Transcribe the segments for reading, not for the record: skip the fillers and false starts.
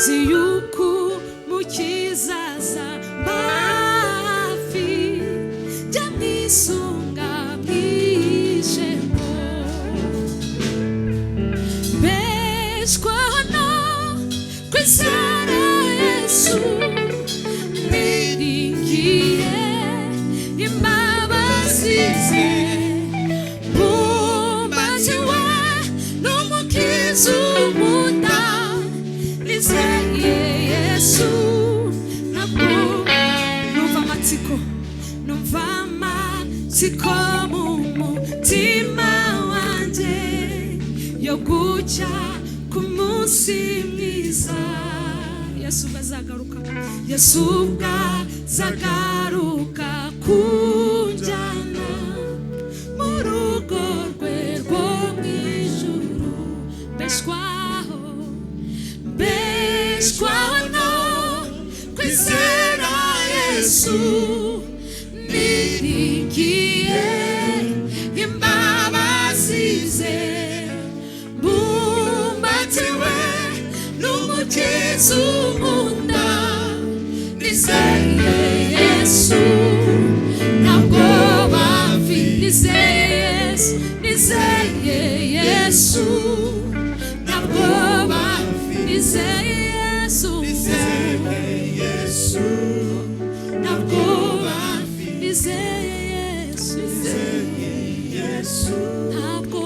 ziyuku mukizaza bafi jamisunga mwijemo beshwana kwizera Yesu niringiye imbabazi ze bumbatiwe n'umukiza umunda nizeye Yesu ntabwo numva amatsiko mu mutima wanjye yo gucya ku munsi mwiza Yesu bwazagaruka kunjyana mu rugo rwe rwo mw'ijuru beshwaho no kwizera Yesu niringiye imbabazi ze bumbatiwe n'umukiza umunda nizeye Yesu ntabwo nizeye Yesu ntabwo nizeye Yesu ntabwo nizeye Yesu ntabwo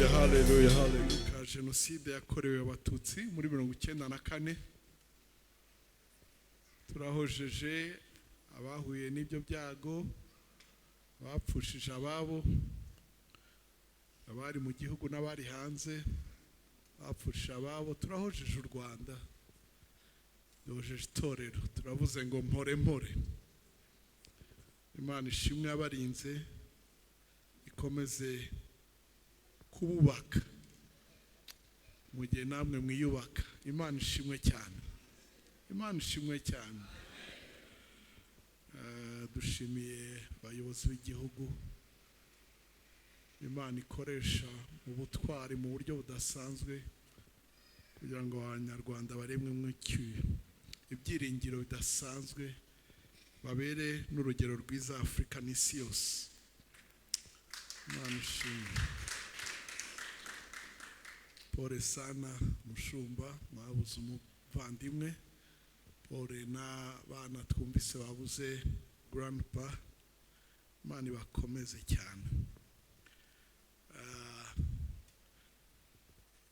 Haleluya. Jenoside yakorewe abatutsi muri 1994 turahojeje abahuye n'ibyo byago bapfushije ababo abari mu gihugu n'abari hanze bapfushije ababo turahojeje u Rwanda dojeje itorero turavuze ngo mpore Imana ishimwe yabarinze ikomeze kububaka mu gihe namwe mwiyubaka Imana ishimwe cyane dushimiye abayobozi b'igihugu Imana ikoresha mu butwari mu buryo budasanzwe kugira ngo abanyarwanda baremwe mw'icyuye ibyiringiro bidasanzwe babere n'urugero rwiza Afurika n'isi yose Imana ishimwe pole sana mushumba mwabuze umuvandimwe pole n'abana twumvise babuze grandpa Imana ibakomeze cyane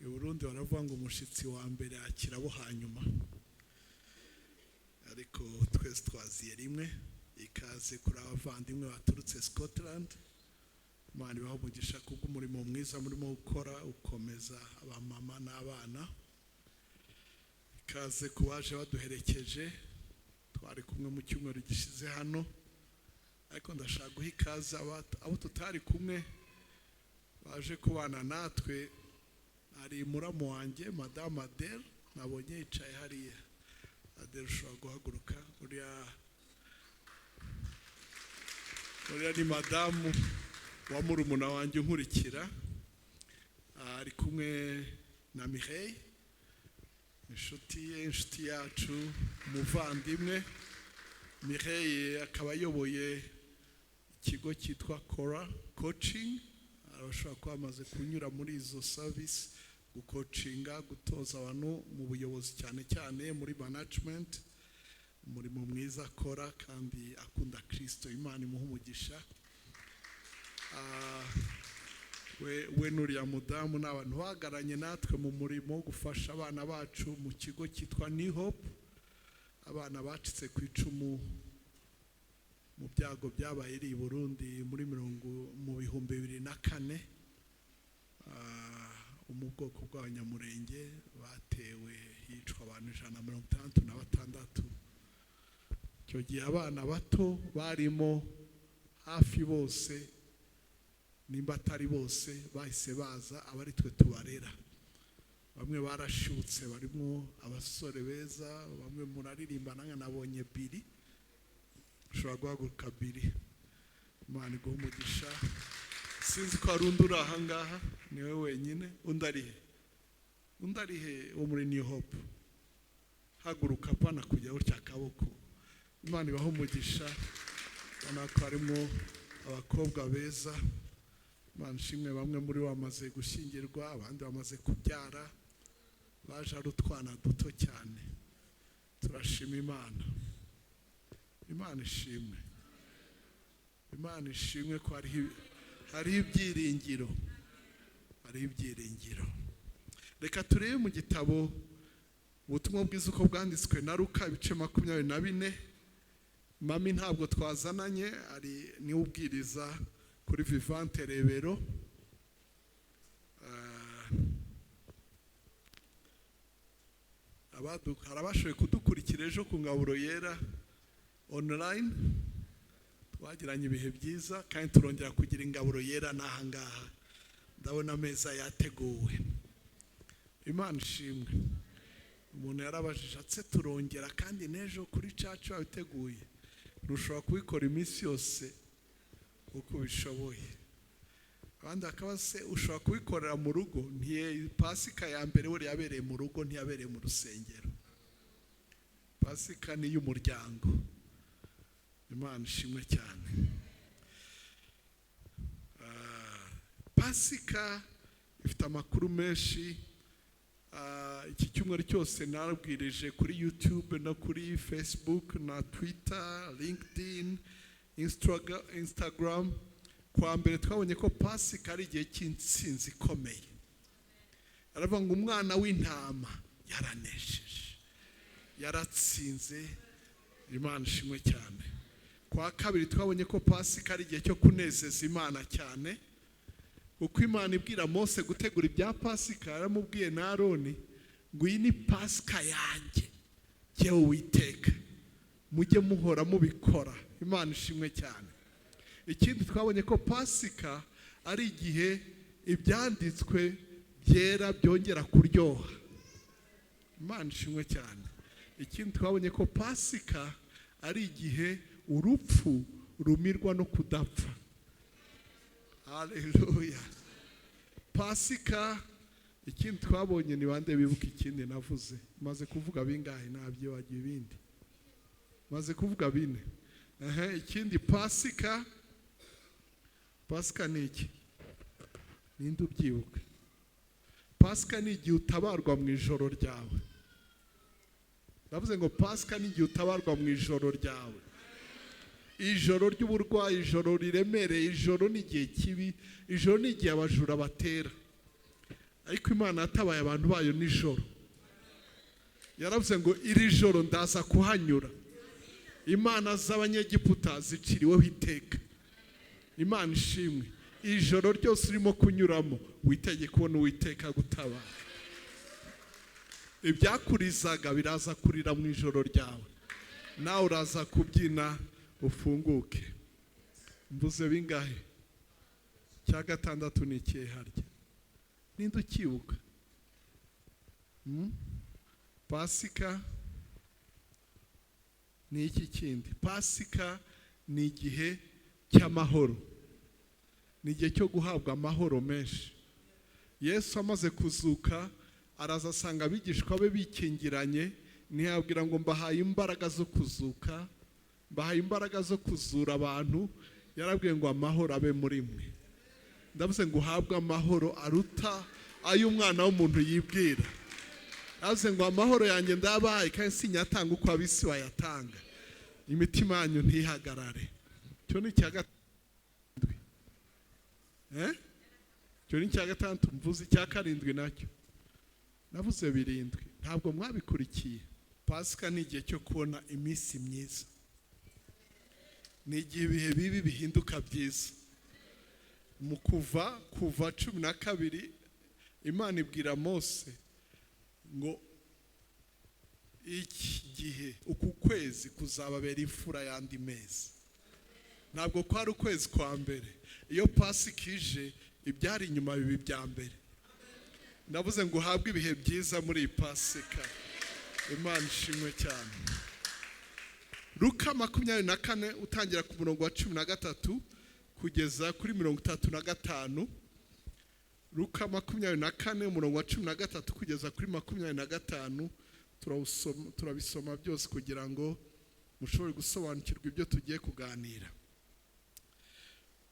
i Burundi baravuga ngo umushitsi wa mbere akira abo hanyuma ariko twese twaziye rimwe ikaze kuri abavandimwe baturutse Scotland Imana ibaho umugisha kubw'umurimo mwiza murimo gukora ukomeza abamama n'abana ikaze kubaje baduherekeje twari kumwe mu cyumweru gishize hano ariko ndashaka guha ikaze abo tutari kumwe baje kubana natwe ari muramu wanjye Madame Adele nabonye yicaye hariya Adele ushobora guhaguruka uriya ni madamu wa murumuna wanjye unkurikira ari kumwe na Mireille inshuti yacu umuvandimwe Mireille akaba ayoboye ikigo cyitwa Kora Coaching arashobora kuba amaze kunyura muri izo service gukocinga gutoza abantu mu buyobozi cyane muri management umurimo mwiza akora kandi akunda Kristo Imana imuha umugisha we nuriya mudamu n'abantu bagaranye natwe mu murimo gufasha abana bacu mu kigo cyitwa New Hope abana bacitse ku icumu mu byago byabaye i Burundi muri mu 2004 mu bwoko bw'abanyamurenge batewe hicwa abantu 166 icyo gihe abana bato barimo hafi bose nimba atari bose bahise baza abari twe tubarera. Bamwe barashutse barimo abasore beza, bamwe muraririmba nange nabonye Biri, ushobora guhaguruka Biri, Imana iguhe umugisha. Sinzi ko hari undi uri aha ngaha, niwe wenyine. Undi ari he wo muri New Hope? Haguruka pana kujya utya akaboko. Imana ibahe umugisha. Ubona ko harimo abakobwa beza. Imana ishimwe, bamwe muri bo bamaze gushyingirwa, abandi bamaze kubyara, baje ari utwana duto cyane. Turashima Imana. Imana ishimwe. Imana ishimwe ko hari ibyiringiro. Hari ibyiringiro. Reka turebe mu gitabo ubutumwa bwiza uko bwanditswe na Luka ibice 24. Mami ntabwo twazananye, ari niwe ubwiriza kuri Vivante Rebero. Harabashoboye kudukurikira ejo ku ngaburo yera online. Twagiranye ibihe byiza kandi turongera kugira ingaburo yera n'ahangaha. Ndabona ameza yateguwe. Imana ishimwe. Umuntu yarabajije atse turongera kandi n'ejo kuri church wabiteguye. Ntushobora kubikora iminsi yose uko bishoboye. Abandi akaba se ushobora kubikorera mu rugo. Pasika ya mbere we yabereye mu rugo, ntiyabereye mu rusengero. Pasika ni y'umuryango. Imana ishimwe cyane. Pasika ifite amakuru menshi. Iki cyumweru cyose narabwirije kuri YouTube no kuri Facebook na Twitter, LinkedIn, Instagram. Kwa mbere twabonye ko Pasika ari igihe cy'intsinzi ikomeye. Aravuga ngo umwana w'intama yaranesheje, yaratsinze. Imana ishimwe cyane. Kwa kabiri twabonye ko Pasika ari igihe cyo kunezeza Imana cyane. Uko Imana ibwira Mose gutegura ibya Pasika, yaramubwiye na Aroni ngo iyi ni Pasika yanjye, jyewe Uwiteka, mujye muhora mubikora. Imana ishimwe cyane. Ikindi twabonye ko Pasika ari igihe ibyanditswe byera byongera kuryoha. Imana ishimwe cyane. Ikindi twabonye ko Pasika ari igihe urupfu rumirwa no kudapfa. Haleluya. Pasika, ikindi twabonye ni bande bibuka ikindi navuze. Maze kuvuga bingahe nabyo wagiye ibindi. Maze kuvuga bine. Ikindi Pasika ni iki? Ninde ubyibuka? Pasika ni igihe utabarwa mu ijoro ryawe. Navuze ngo Pasika ni igihe utabarwa mu ijoro ryawe. Ijoro ry'uburwayi, ijoro riremereye, ijoro ni igihe kibi, ijoro ni igihe abajura batera. Ariko Imana yatabaye abantu bayo nijoro. Yaravuze ngo iri joro ndaza kuhanyura. Imana z'Abanyegiputa ziciriweho iteka. Imana ishimwe. Ijoro ryose urimo kunyuramo witege kubona Uwiteka gutabara. Ibyakurizaga biraza kurira mu ijoro ryawe. Nawe uraza kubyina ufunguke. Mvuze bingahe? Cya gatandatu ni ikihe harya? Ninde ukibuka? Pasika ni iki kindi? Pasika ni igihe cy'amahoro. Ni igihe cyo guhabwa amahoro menshi. Yesu amaze kuzuka araza asanga abigishwa be bikingiranye, ntiyabwira ngo mbahaye imbaraga zo kuzuka, mbahaye imbaraga zo kuzura abantu. Yarabwiye ngo amahoro abe muri mwe. Ndavuze ngo uhabwe amahoro aruta ay'umwana w'umuntu yibwira. Yavuze ngo amahoro yanjye ndabahaye kandi sinyatanga uko abisi bayatanga. Imitima yanyu ntihagarare. Cyo ni icya gatandatu. Cyo ni icya gatandatu. Mvuze icya karindwi nacyo. Navuze birindwi. Ntabwo mwabikurikiye. Pasika ni igihe cyo kubona iminsi myiza. Ni igihe ibihe bibi bihinduka byiza. Mu kuva 12 Imana ibwira Mose ngo iki gihe uku kwezi kuzababera imfura yandi mezi. Ntabwo kwari ukwezi kwa mbere, iyo Pasika ije ibyari inyuma bibi bya mbere. Ndavuze ngo uhabwe ibihe byiza muri iyi Pasika. Imana ishimwe cyane. Luka 24 utangira ku murongo wa 13 kugeza kuri 35. Luka 24 umurongo wa 13 kugeza kuri 25 turabisoma byose kugira ngo mushobore gusobanukirwa ibyo tugiye kuganira.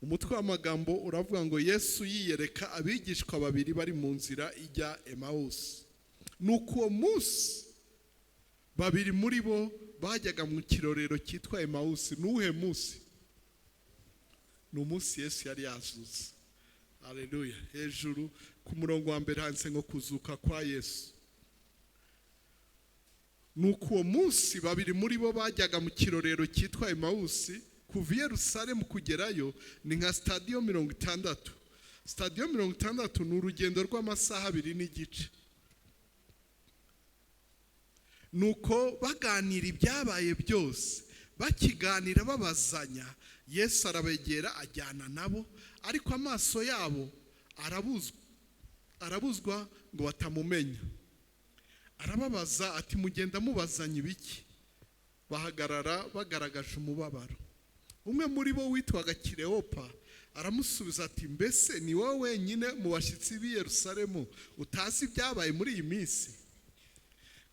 Umutwe w'amagambo uravuga ngo Yesu yiyereka abigishwa babiri bari mu nzira ijya Emmaus. Nuko uwo munsi babiri muri bo bajyaga mu kirorero cyitwa Emmaus. Nuhe munsi? Ni umunsi Yesu yari yazutse. Haleluya. Hejuru ku murongo wa mbere handitse ngo kuzuka kwa Yesu. Nuko uwo munsi babiri muri bo bajyaga mu kirorero cyitwa Emmaus. Kuva i Yerusalemu kugerayo ni nka stadiyo 60. Stadiyo 60 ni urugendo rw'amasaha 2 n'igice. Nuko baganira ibyabaye byose, bakiganira babazanya, Yesu arabegera ajyana nabo, ariko amaso yabo arabuzwa ngo batamumenya. Arababaza ati mugenda mubazanya ibiki? Bahagarara bagaragaje umubabaro. Umwe muri bo witwaga Kileopa aramusubiza ati mbese ni wowe wenyine mu bashyitsi b'i Yerusalemu utazi ibyabaye muri iyi minsi?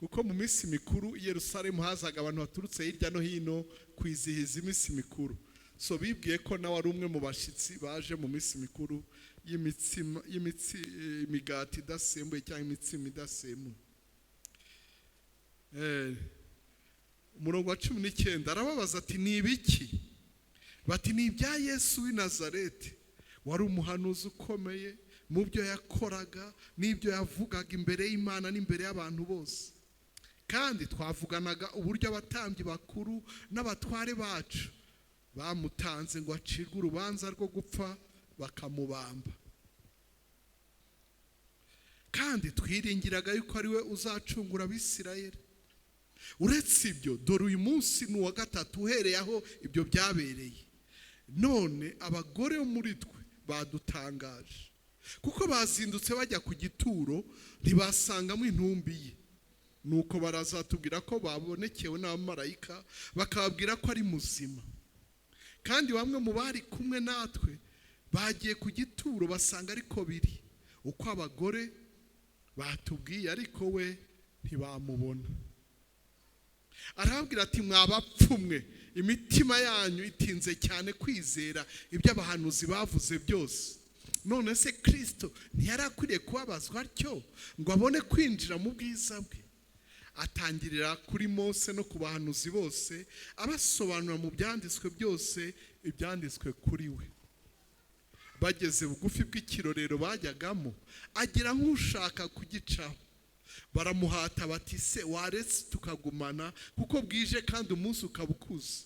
Kuko mu minsi mikuru i Yerusalemu hazaga abantu baturutse hirya no hino kwizihiza iminsi mikuru. So bibwiye ko nawe ari umwe mu bashyitsi baje mu minsi mikuru y'imigati idasembuye cyangwa imitsima idasembuye. Umurongo wa 19 arababaza ati ni ibiki? Bati ni ibya Yesu w'i Nazareti, wari umuhanuzi ukomeye mu byo yakoraga n'ibyo yavugaga imbere y'Imana n'imbere y'abantu bose. Kandi twavuganaga uburyo abatambyi bakuru n'abatware bacu bamutanze ngo acirwe urubanza rwo gupfa bakamubamba. Kandi twiringiraga yuko ari we uzacungura Abisirayeli. Uretse ibyo, dore uyu munsi ni uwa gatatu uhereye aho ibyo byabereye. None abagore bo muri twe badutangaje, kuko bazindutse bajya ku gituro ntibasangamo intumbi ye. Nuko barazatubwira ko babonekewe n'abamarayika bakababwira ko ari muzima. Kandi bamwe mu bari kumwe natwe bagiye ku gituro basanga ariko biri uko abagore batubwiye, ariko we ntibamubona. Arababwira ati mwabapfumwe, imitima yanyu itinze cyane kwizera ibyo abahanuzi bavuze byose. None se Kristo ntiyarakwiriye kubabazwa atyo ngo abone kwinjira mu bwiza bwe? Atangirira kuri Mose no ku bahanuzi bose abasobanura mu byanditswe byose ibyanditswe kuri we. Bageze bugufi bw'ikirorero bajyagamo, agira nk'ushaka kugicaho. Baramuhata bati se waretse tukagumana kuko bwije kandi umunsi ukaba ukuze.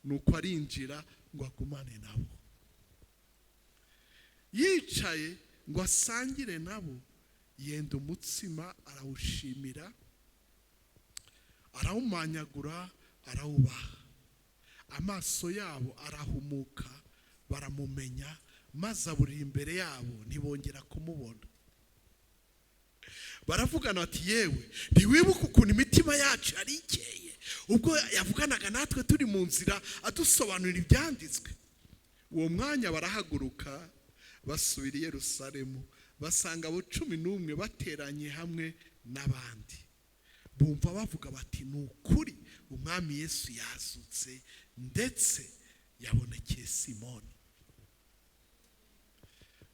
Nuko arinjira ngo agumane nabo. Yicaye ngo asangire nabo, yenda umutsima arawushimira, arawumanyagura, arawubaha. Amaso yabo arahumuka, baramumenya, maze aburira imbere yabo, ntibongera kumubona. Baravugana ati yewe ntiwibuka ukuntu imitima yacu ari ikeye ubwo yavuganaga natwe turi mu nzira adusobanurira ibyanditswe? Uwo mwanya barahaguruka basubira i Yerusalemu, basanga abo 11 bateranye hamwe n'abandi. Bumva bavuga bati ni ukuri umwami Yesu yazutse, ndetse yabonekeye Simoni.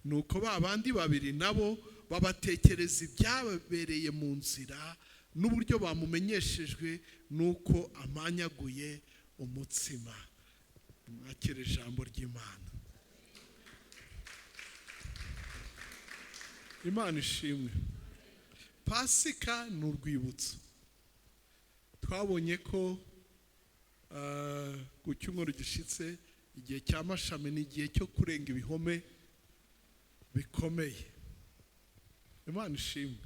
Nuko babandi babiri nabo babatekereza ibyabereye mu nzira n'uburyo bamumenyeshejwe nuko amanyaguye umutsima. Mwakire ijambo ry'Imana. Imana ishimwe. Pasika ni urwibutso. Twabonye ko ku cyumweru gishitse igihe cy'amashami ni igihe cyo kurenga ibihome bikomeye. Imana ishimwe.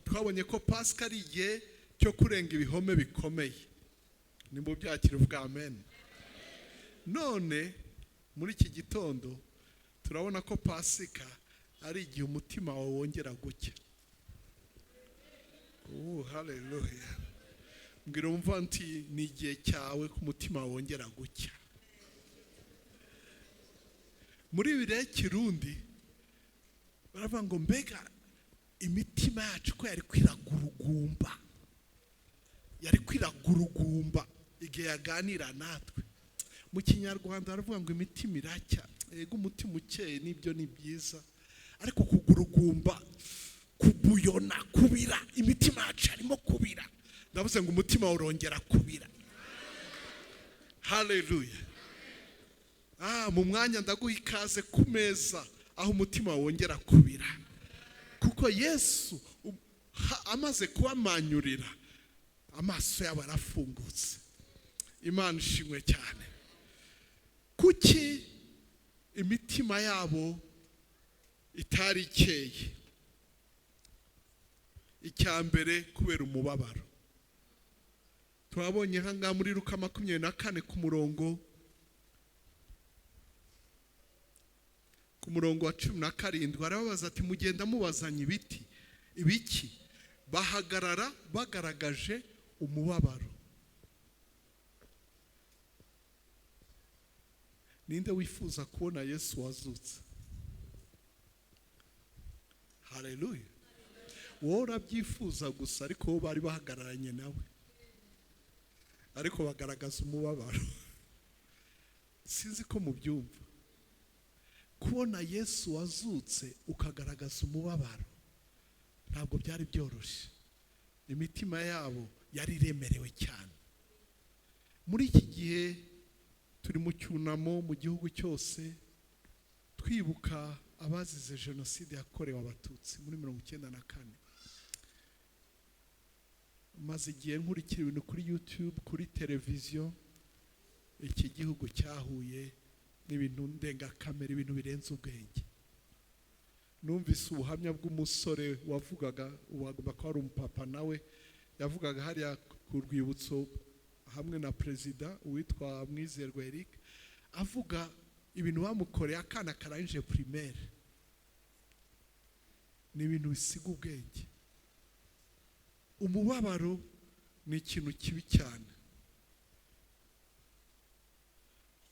Twabonye ko Pasika ari igihe cyo kurenga ibihome bikomeye. Nimba byakira uvuga amen. None muri iki gitondo turabona ko Pasika ari igihe umutima wawe wongera gucya. Haleluya. Mbwira umva nti ni igihe cyawe ku mutima wongera gucya. Muri bire Kirundi baravuga ngo mbega imitima yacu ko yari kwiragurugumba. Yari kwiragurugumba igihe yaganira natwe. Mu Kinyarwanda baravuga ngo imitima iracya. Yego umutima ukeye nibyo ni byiza. Ariko kugurugumba, kubuyona, kubira, imitima yacu arimo kubira. Ndavuze ngo umutima urongera kubira. Haleluya. Mu mwanya ndaguha ikaze ku meza aho umutima wongera kubira. Kuko Yesu amaze kubamanyurira, amaso yabo arafungutse. Imana ishimwe cyane. Kuki imitima yabo itari ikeye? Icyambere kubera umubabaro. Twabonye hanga muri Luka 24 ku murongo wa 17 barababaza ati mugenda mubazanye ibiki? Bahagarara bagaragaje umubabaro. Ninde wifuza kubona Yesu wazutse? Haleluya. Wowe urabyifuza gusa, ariko bo bari bahagararanye nawe, ariko bagaragaza umubabaro. Sinzi ko mubyumva. Kubona Yesu wazutse ukagaragaza umubabaro ntabwo byari byoroshye. Imitima yabo yari iremerewe cyane. Muri iki gihe turi mu cyunamo mu gihugu cyose twibuka abazize jenoside yakorewe abatutsi muri 1994. Maze igihe nkurikira ibintu kuri YouTube, kuri televiziyo. Iki gihugu cyahuye n'ibintu ndengakamere, ibintu birenze ubwenge. Numvise ubuhamya bw'umusore wavugaga, uwavuga ko ari umupapa, nawe yavugaga hariya ku rwibutso hamwe na perezida witwa Mwizerwa Eric, avuga ibintu bamukoreye akana karangije primaire. Ni ibintu bisiga ubwenge. Umubabaro ni ikintu kibi cyane.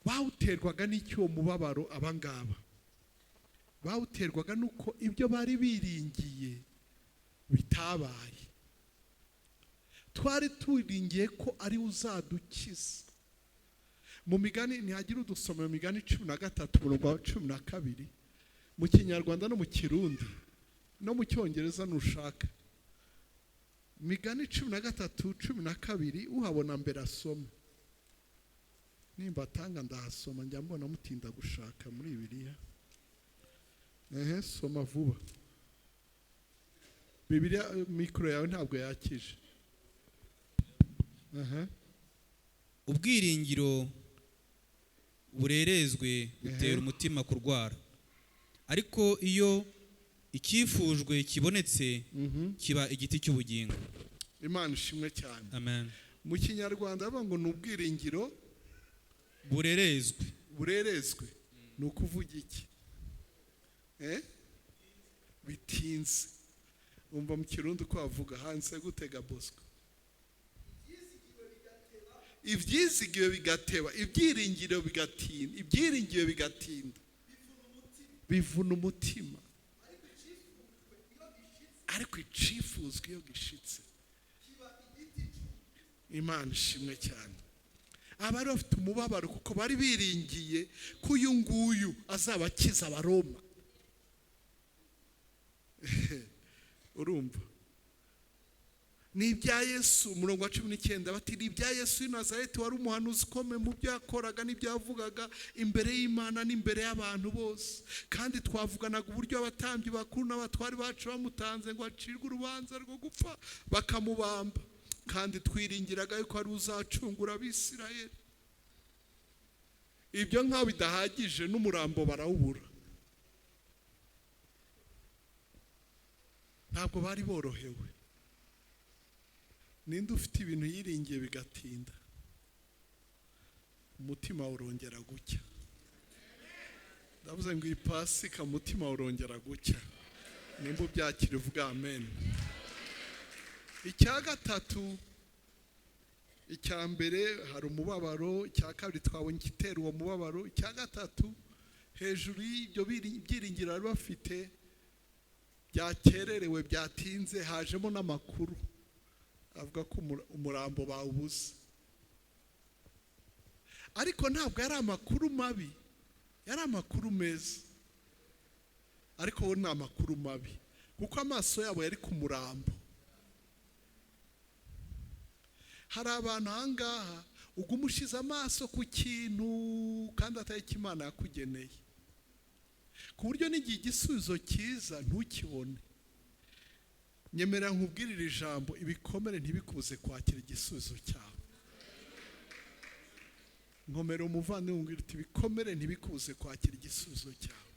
Bawuterwaga n'icyo mubabaro abangaba. Bawuterwaga nuko ibyo bari biringiye bitabaye. Twari turingiye ko ari uzadukiza. Mu migani ntihagira udusoma mu migani 13 umurongo wa 12 mu Kinyarwanda no mu Kirundi no mu Cyongereza nushaka. Migani 13:12 uhabona mbere asoma. Nimba tanga ndahasoma njya mbona mutinda gushaka muri Bibiliya. Soma vuba. Bibiliya mikro yawe ntabwo yakije. Ubwiringiro burerezwe butera umutima kurwara. Ariko iyo icyifujwe kibonetse kiba igiti cy'ubugingo. Imana ishimwe cyane. Amen. Mu Kinyarwanda bavuga ngo n'ubwiringiro burerezwe. Ni ukuvuga iki? Bitinze. Umva mu Kirundi ko avuga hanze gutega Bosco. Ibyizigiwe bigateba, ibyiringiro bigatinda, ibyiringiro bigatinda. Bivuna umutima. Ariko icifuzwe iyo gishitse. Imana ishimwe cyane. Abari bafite umubabaro kuko bari biringiye ko uyu nguyu azabakiza Abaroma. Urumva? Ni ibya Yesu umurongo wa 19 bati ni ibya Yesu w'i Nazareti wari umuhanuzi ukomeye mu byo yakoraga n'ibyo yavugaga imbere y'Imana n'imbere y'abantu bose. Kandi twavuganaga uburyo abatambyi bakuru n'abatwari bacu bamutanze ngo acirwe urubanza rwo gupfa bakamubamba. Kandi twiringiraga yuko ari uzacungura Abisirayeli. Ibyo nkaho bidahagije n'umurambo barawubura. Ntabwo bari borohewe. Ninde ufite ibintu yiringiye bigatinda, umutima urongera gucya. ndavuze ngo iyi Pasika mutima urongera gucya nimba ubyakira uvuga amen. Icya gatatu, icya mbere hari umubabaro, icya kabiri twabonye igitera uwo mubabaro, icya gatatu hejuru y'ibyo byiringiro bari bafite byakererewe byatinze, hajemo n'amakuru avuga ko umurambo bawubuze. Ariko ntabwo yari amakuru mabi, yari amakuru meza, ariko wo ni amakuru mabi kuko amaso yabo yari ku murambo. Hari abantu ahangaha ugumushize amaso ku kintu kandi atari Imana yakugeneye, ku buryo n'igihe igisubizo cyiza ntukibone. Nyemera nkubwirire ijambo, ibikomere ntibikubuze kwakira igisubizo cyawe. Nkomera umuvandimwe umbwira uti ibikomere ntibikubuze kwakira igisubizo cyawe.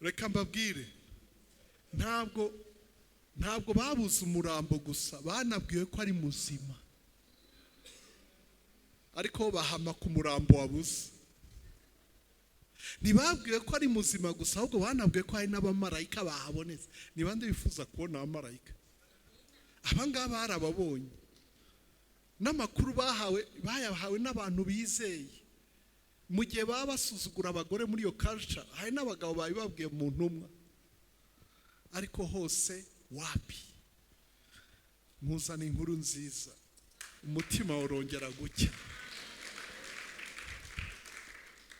Reka mbabwire, ntabwo babuze umurambo gusa, banabwiwe ko ari muzima, ariko bahama ku murambo wabuze. Ntibabwiwe ko ari muzima gusa, ahubwo banabwiwe ko hari n'abamarayika bahabonetse. Ni bande bifuza kubona abamarayika? Abangaba barababonye, n'amakuru bayahawe n'abantu bizeye. Mu gihe baba basuzugura abagore muri iyo culture, hari n'abagabo babibabwiye mu ntumwa, ariko hose wapi. Muzana inkuru nziza, umutima urongera gucya.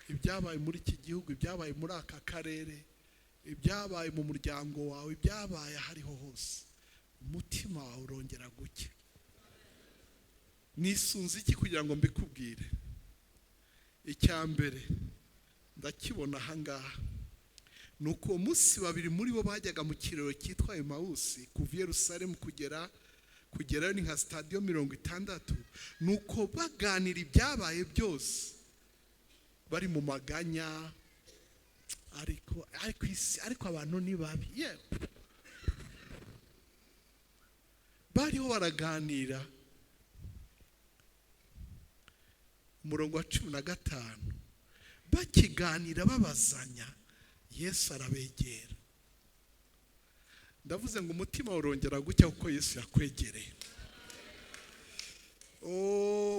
Ibyabaye muri iki gihugu, ibyabaye muri aka karere, ibyabaye mu muryango wawe, ibyabaye hariho hose, umutima wawe urongera gucya. Nisunze iki kugira ngo mbikubwire? Icya mbere ndakibona ahangaha, nuko uwo munsi babiri muri bo bajyaga mu kiraro cyitwa Emawusi, kuva i Yerusalemu kugerayo ni nka stadiyo 60. Nuko baganira ibyabaye byose bari mu maganya, ariko abantu ni babi. Bariho baraganira. Umurongo wa 15, bakiganira babazanya, Yesu arabegera. Ndavuze ngo umutima urongera gucya kuko Yesu yakwegereye.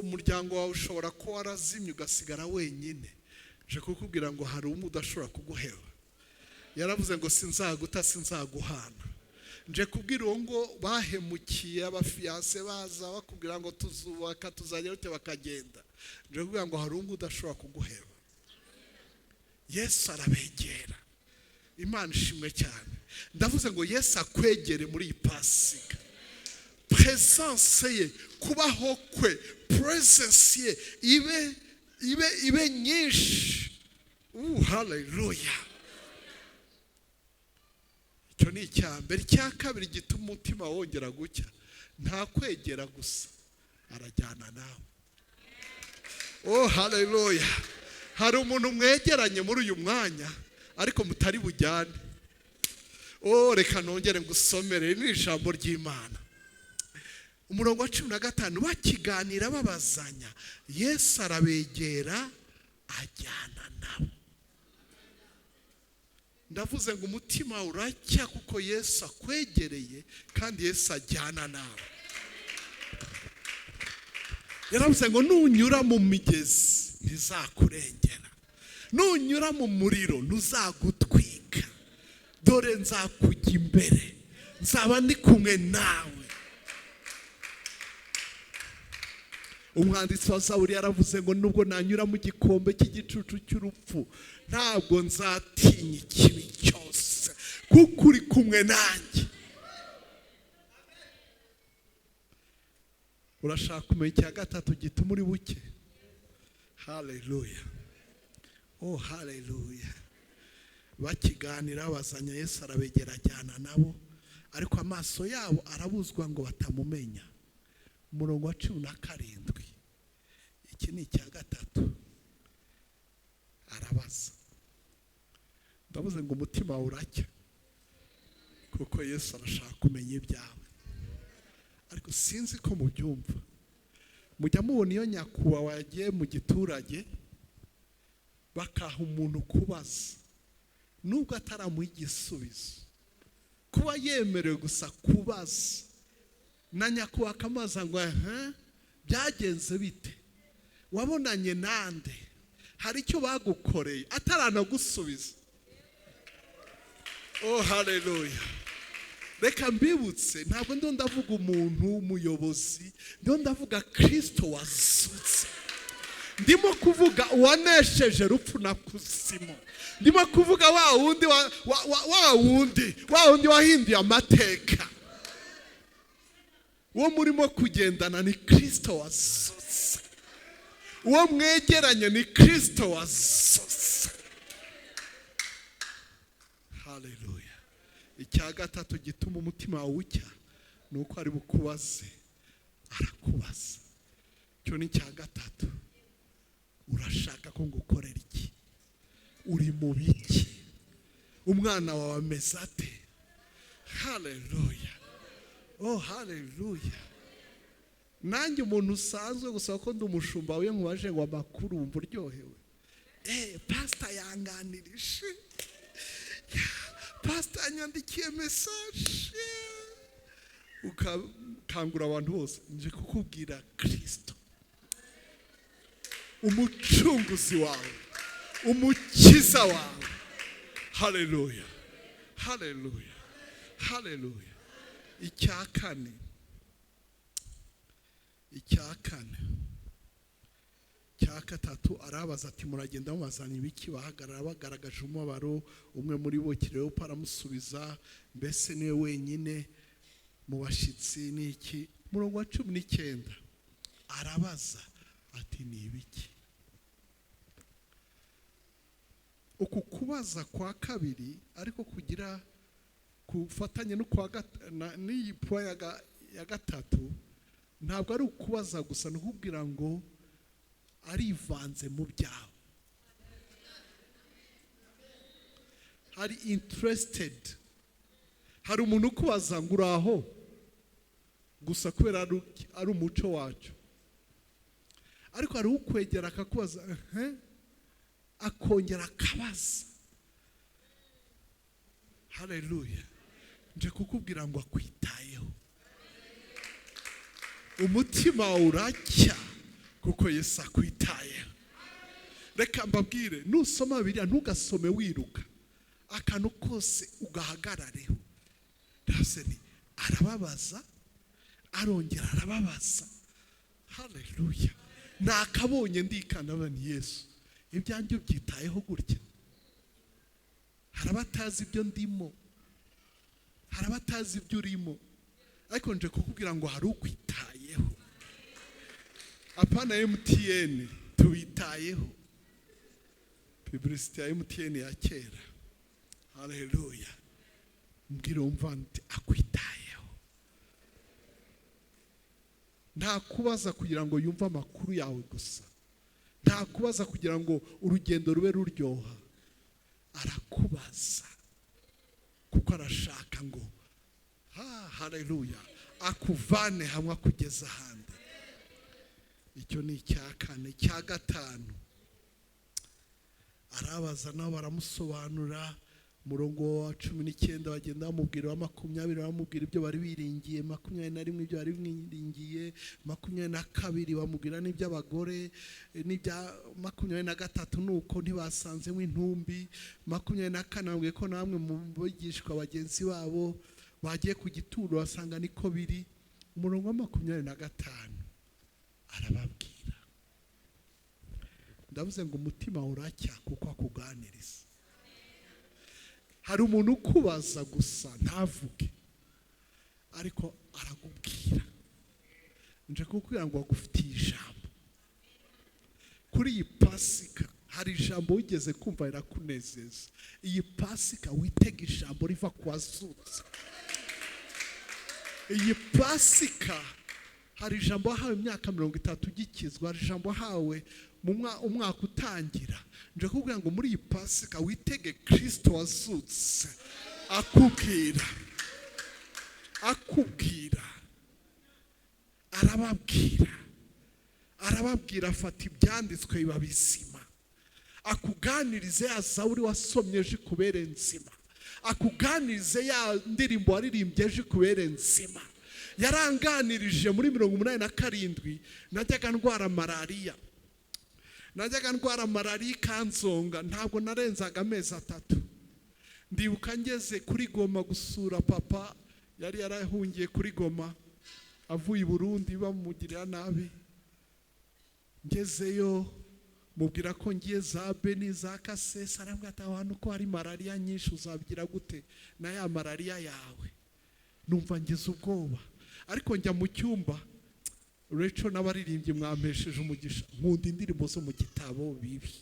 Umuryango wawe ushobora kuba warazimye ugasigara wenyine. Je kukubwira ngo hari udashobora kuguheba. Yaravuze ngo sinzaguta sinzaguhana. Nje kubwira uwo ngo bahemukiye abafiance baza bakubwira ngo tuzubaka tuzajya rute bakagenda. Nje kubwira ngo hari udashobora kuguheba. Yesu arabegera. Imana ishimwe cyane. Ndavuze ngo Yesu akwegere muri iyi Pasika. Presence ye, kubaho kwe, presence ye ibe nyinshi. Hallelujah. Icyo ni icyambere. Icya kabiri gituma umutima wongera gucya, nta kwegera gusa, arajyana nawe. Hallelujah. Hari umuntu mwegeranye muri uyu mwanya ariko mutari bujyane. Reka nongere ngusomere ni ijambo ry'Imana. Umurongo wa 15, bakiganira babazanya, Yesu arabegera ajyana nabo. Ndavuze ngo umutima uracya kuko Yesu akwegereye kandi Yesu ajyana nawe. Yaravuze ngo nunyura mu migezi ntizakurengera, nunyura mu muriro ntuzagutwika, dore nzakujya imbere, nzaba ndi kumwe nawe. Umwanditsi wa Zaburi yaravuze ngo nubwo nanyura mu gikombe cy'igicucu cy'urupfu, ntabwo nzatinya ikibi cyose kuko uri kumwe nanjye. Urashaka kumenya icya gatatu gituma uri buke? Hallelujah. Hallelujah. Bakiganira bazanya, Yesu arabegera ajyana nabo, ariko amaso yabo arabuzwa ngo batamumenya. Umurongo wa 17, iki ni icya gatatu, arabaza. Ndavuze ngo umutima uracya kuko Yesu arashaka kumenya ibyawe. Ariko sinzi ko mubyumva, mujya mubona iyo nyakubahwa yagiye mu giturage bakaha umuntu kubaza nubwo ataramuha igisubizo, kuba yemerewe gusa kubaza na nyakubahwa akamaza ngo byagenze bite, wabonanye nande, hari icyo bagukoreye, ataranagusubiza. Oh haleluya. Reka mbibutse, ntabwo ndo ndavuga umuntu w'umuyobozi, ndo ndavuga Kristo wazutse. Ndimo kuvuga uwanesheje rupfu na kuzimu. Ndimo kuvuga wa wundi wahinduye amateka. Uwo murimo kugendana ni Kristo wazutse. Uwo mwegeranye ni Kristo wazutse. Haleluya. Icya gatatu gituma umutima wawe ucya ni uko ari bukubaze, arakubaza. Cyo ni icya gatatu. Urashaka ko ngukorera iki? Uri mu biki? Umwana wawe ameze ate? Haleluya. Oh haleluya. Nanjye umuntu usanzwe gusa ko ndi umushumba we nkubaje ngo amakuru wumva uryohewe. Pastor yanganirije. Pastor anyandikiye message. Ukangura abantu bose nje kukubwira Kristo. Umucunguzi wawe, umukiza wawe. Haleluya. Haleluya. Haleluya. Icya kane cya gatatu arabaza ati muragenda mubazanye ibiki? Bahagarara bagaragaje umubabaro. Umwe muri bo kireo paramusubiza, mbese niwe wenyine mu bashitsi niki? Murongo wa 19 arabaza ati ni ibiki? Uku kubaza kwa kabiri ariko kugira kufatanye no kwa n'iyi point ya gatatu, ntabwo ari ukubaza gusa, n'ukubwira ngo arivanze mu byawe, hari interested. Hari umuntu ukubaza ngo uraho gusa kubera ari umuco wacu, ariko hari ukwegera akakubaza akongera akabaza. Haleluya. Nje kukubwira ngo akwitayeho, umutima uracya kuko Yesu akwitayeho. Reka mbabwire, nusoma Bibiliya ntugasome wiruka, akantu kose ugahagarareho. Ndaseni arababaza, arongera arababaza. Haleluya. Nakabonye ndikana bani Yesu, ibyanjye byitayeho gutya. Harabatazi ibyo ndimo, harabatazi ibyo urimo, ariko nje kukubwira ngo hari ukwitayeho. Apana MTN tuwitayeho, publicity ya MTN ya kera. Haleluya. Mbwira umva nti akwitayeho. Nta kubaza kugira ngo yumve amakuru yawe gusa, nta kubaza kugira ngo urugendo rube ruryoha. Arakubaza kuko arashaka ngo haleluya akuvane hamwe kugeza ahandi. Icyo ni icya kane. Cya gatanu arabaza nabo baramusobanura. Murongo wa 19 bagenda bamubwira, wa 20 bamubwira ibyo bari biringiye, 21 ibyo bari biringiye, 22 bamubwira n'iby'abagore, n'ibya 23 nuko ntibasanzemo intumbi, 24 bamubwiye ko namwe mu bigishwa bagenzi babo bagiye ku gituro basanga niko biri. Umurongo wa 25 arababwira, ndavuze ngo umutima uracya kuko akuganiriza. Hari umuntu ukubaza gusa ntavuge, ariko aragubwira. Nje kukubwira ngo agufitiye ijambo. Kuri iyi Pasika hari ijambo wigeze kumva rirakunezeza. Iyi Pasika witega ijambo riva kwa Zutse. Iyi Pasika hari ijambo hawe imyaka 30 gikizwa, hari ijambo hawe umwaka utangira. Nje kukubwira ngo muri iyi Pasika witege Kristo wazutse akubwira, arababwira arababwira afata ibyanditswe biba bizima, akuganirize ya zaburi wasomye ejo ikubere nzima, akuganirize ya ndirimbo waririmbye ejo ikubere nzima. Yaranganirije muri 87 najyaga ndwara malariya, ikanzonga, ntabwo narenzaga amezi 3. Ndibuka ngeze kuri Goma gusura papa, yari yarahungiye kuri Goma avuye i Burundi bamugirira nabi. Ngezeyo mubwira ko ngiye za Beni za Kasesa, arambwira ati ahantu ko hari malariya nyinshi uzabigira gute na ya malariya yawe. Numva ngize ubwoba, ariko njya mu cyumba, Rachel n'abaririmbyi mwampesheje umugisha, nkunda indirimbo zo mu gitabo bibi,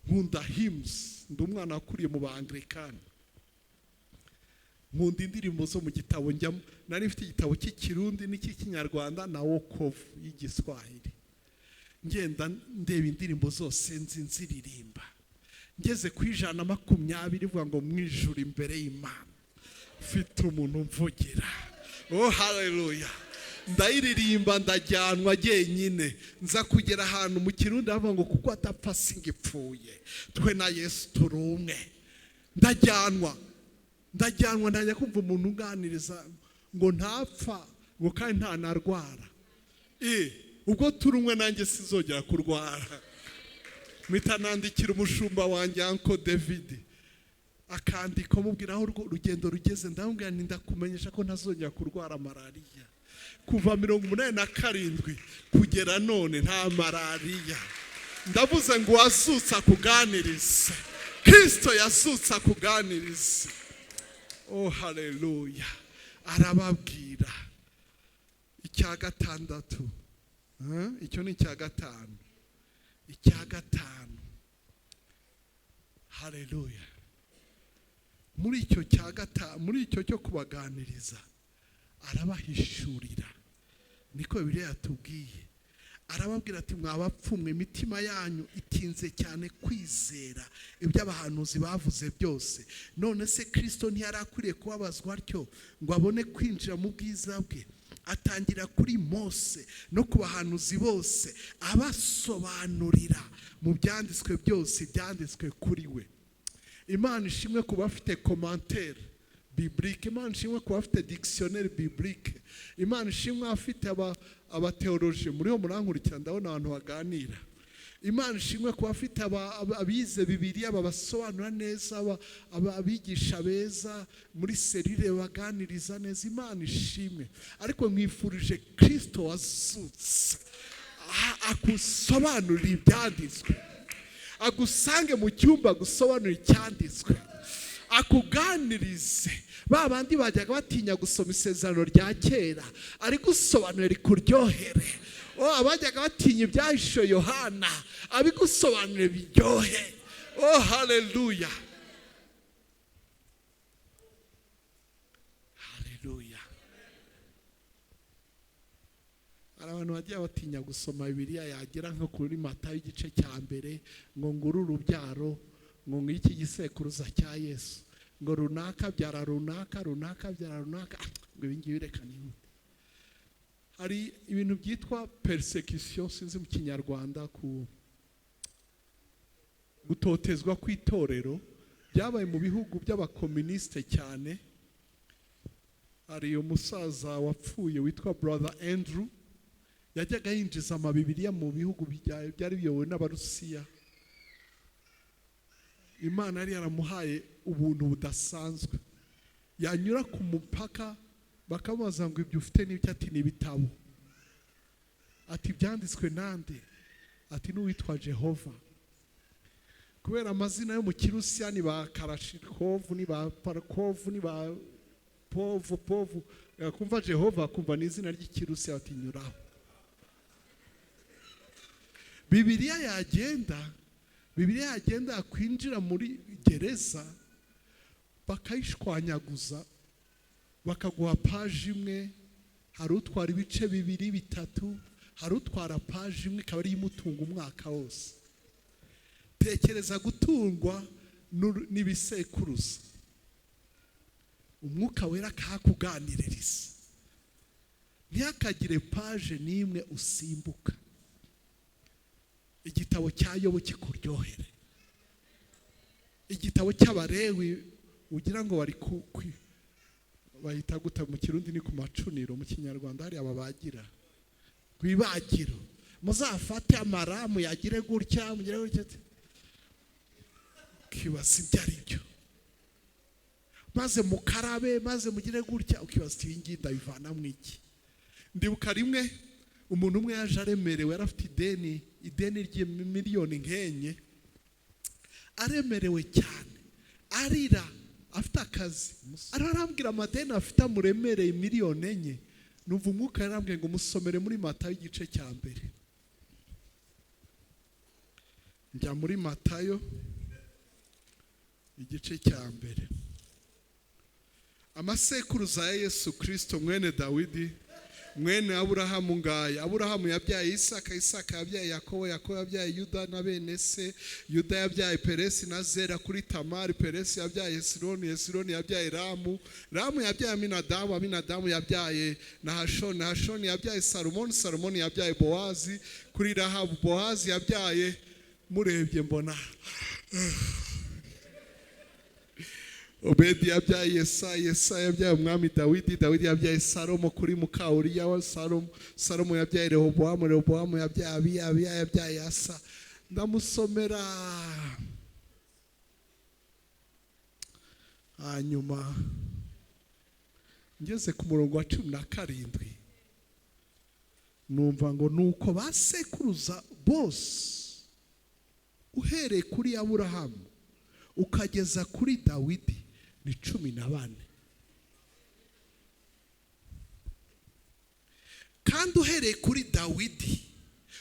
nkunda hymns, ndi umwana wakuriye mu Baanglikani, nkunda indirimbo zo mu gitabo. Nari mfite igitabo cy'ikirundi n'icy'ikinyarwanda na wokovu y'igiswahili, ngenda ndeba indirimbo zose nziririmba. Ngeze ku 120 ivuga ngo mwijuru imbere y'Imana mfite umuntu mvugira. Oh haleluya! Ndayiririmba ndajyanwa jyenyine, nza kugera ahantu mu kirundi bavuga ngo kuko atapfa singipfuye, twe na Yesu turumwe. Ndajyanwa ndajya kumva umuntu unganiriza ngo ntapfa ngo kandi nta narwara. Ubwo turumwe nanjye sizogera kurwara. Mpita nandikira umushumba wanjye Uncle David, akandika mubwira aho urugendo rugeze, ndamubwira nti ndakumenyesha ko ntazongera kurwara malariya. Kuva 87 kugera none nta malariya. Ndavuze ngo wasutsa kuganiriza, Kristo yasutsa kuganiriza. Oh haleluya! Arababwira icya 6. Icyo ni icya 5. Icya 5. Haleluya! Muri icyo cya 5, muri icyo cyo kubaganiriza, arabahishurira. Niko Bibiliya yatubwiye. Arababwira ati mwabapfumwe, imitima yanyu itinze cyane kwizera ibyo abahanuzi bavuze byose. None se Kristo ntiyarakwiriye kubabazwa atyo ngo abone kwinjira mu bwiza bwe? Atangira kuri Mose no ku bahanuzi bose abasobanurira mu byanditswe byose byanditswe kuri we. Imana ishimwe kuba afite commentaire biblique, Imana ishimwe kuba afite dictionnaire biblique, Imana ishimwe afite abateologie. Muri ho murankurikira ndabona abantu baganira. Imana ishimwe kuba afite abize Bibiliya babasobanura neza, abigisha beza muri serire baganiriza neza. Imana ishimwe. Ariko mwifurije Kristo wasutse akusobanurira ibyanditswe, agusange mu cyumba gusobanura icyanditswe, akuganirize. Babandi bajyaga batinya gusoma isezerano rya kera, ari gusobanura rikuryohere. Abajyaga batinya ibyahishe Yohana, abigusobanure biryohe. Oh haleluya! Haleluya! Abantu bagiye batinya gusoma Bibiliya, yagera nko kuri Matayo igice cya 1 ngo nguru urubyaro, ngo ngiki gisekuruza cya Yesu, ngo runaka byara runaka, runaka byara runaka, ngo ibingibi reka ni. Hari ibintu byitwa persecution, sinzi mu Kinyarwanda, gutotezwa kw'itorero, byabaye mu bihugu by'abakomuniste cyane. Hari umusaza wapfuye witwa Brother Andrew, yajyaga yinjiza amabibiliya mu bihugu byari biyobowe n'Abarusiya. Imana yari yaramuhaye ubuntu budasanzwe. Yanyura ku mupaka bakamubaza ngo ibyo ufite n'ibyo, ati n'ibitabo. Ati byanditswe nande? Ati n'uwitwa Jehova. Kubera amazina yo mu Kirusiya ni ba Karashikov, ni ba Parkov, ni ba Povu. Kumva Jehova kumva n'izina ry'Ikirusiya, ati nyuraho. Bibiliya yagenda kwinjira muri gereza, bakayishwanyaguza, bakaguha paji imwe. Hari utwara ibice 2, 3, hari utwara paji imwe ikaba ari imutunga umwaka wose. Tekereza gutungwa n'ibisekuruza, Umwuka Wera akakuganiririza, ntihakagire paje n'imwe usimbuka. igitabo cya Yobu kikuryohere, igitabo cy'Abalewi ugira ngo bari bahita guta mu Kirundi ni ku macuniro, mu Kinyarwanda hari ababagira kwibagiro, muzafate amaramu yagire gutya mugire gutya, kibaza ibyo ari byo, maze mukarabe, maze mugire gutya, ukibaza iti ingi ndabivana mu iki. Ndibuka rimwe umuntu umwe yaje aremerewe, yarafite ideni ry'imiliyoni nkenye, aremerewe cyane, arira, afite akazi, ararambwira amadeni afite amuremereye miliyoni enye. Numva umwuka yarambwiye ngo musomere muri Matayo igice cya mbere. Njya muri Matayo igice cya mbere. Amasekuruza ya Yesu Kristo mwene Dawidi, mwene Aburahamu ngaya. Aburahamu yabyaye Isaka, Isaka yabyaye Yakobo, Yakobo yabyaye Yuda na bene se, Yuda yabyaye Peresi na Zera kuri Tamari, Peresi yabyaye Hesironi, Hesironi yabyaye Ramu, Ramu yabyaye Aminadabu, Aminadabu yabyaye Nahashoni, Nahashoni yabyaye Salomoni, Salomoni yabyaye Bowazi kuri Rahabu, Bowazi yabyaye, murebye mbona Obedi yabyaye Yesaya, Yesaya yabyaye umwami Dawidi, Dawidi yabyaye Salomo kuri muka Uriya wa Salomo, Salomo yabyaye Rehobowamu, Rehobowamu yabyaye Abiya, Abiya yabyaye Asa. Ndamusomera hanyuma ngeze ku murongo wa 17 numva ngo nuko basekuruza bose uhereye kuri Aburahamu ukageza kuri Dawidi ni 14, kandi uhereye kuri Dawidi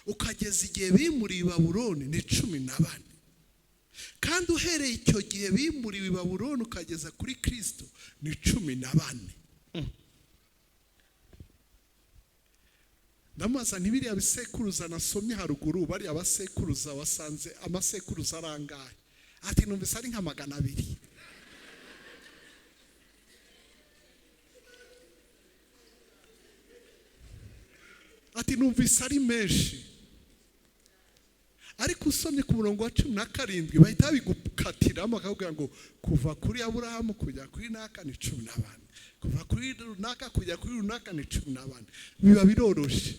ukageza igihe bimuriwe i Babuloni ni 14, kandi uhereye icyo gihe bimuriwe i Babuloni ukageza kuri Kristo ni 14. Ndamaza ntibiriya bisekuruza nasomye haruguru, bari abasekuruza wasanze amasekuruza arangaye, ati numvise ari nka 200. Ati numvise ari menshi, ariko usomye ku murongo wa 17 bahita bigukatiramo akakubwira ngo kuva kuri Aburahamu kujya kuri Naka ni 14, kuva kuri Naka kujya kuri Naka ni 14. Biba biroroshe.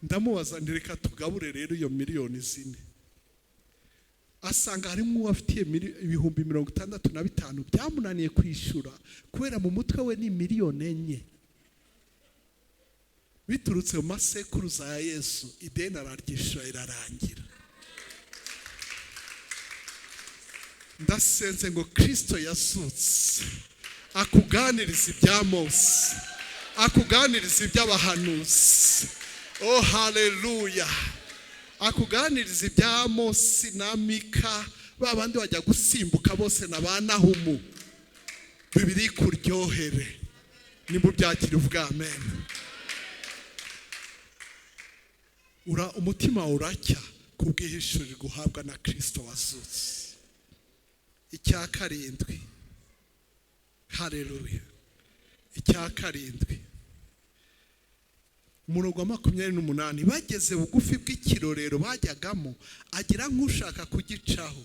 Ndamubaza ndireka tugabure rero iyo miliyoni 4. Asanga harimo uwafitiye ibihumbi 65 byamunaniye kwishura kubera mu mutwe we ni miliyoni 4. Biturutse mu masekuruza ya Yesu, ideni araryishura irarangira. Ndasenze ngo Kristo yasutse akuganiriza ibya Mose, akuganiriza iby'abahanuzi. Oh haleluya. Akuganiriza ibya Mose na Mika, babandi bajya gusimbuka bose na banahumu. Bibiri kuryohere ni mu byakira uvuga amen. Umutima uracya kubwihishurira guhabwa na Kristo wasutse. Icya 7, haleluya. Icya 7 umurongo wa 28, bageze bugufi bw'ikirorero bajyagamo agira nk'ushaka kugicaho,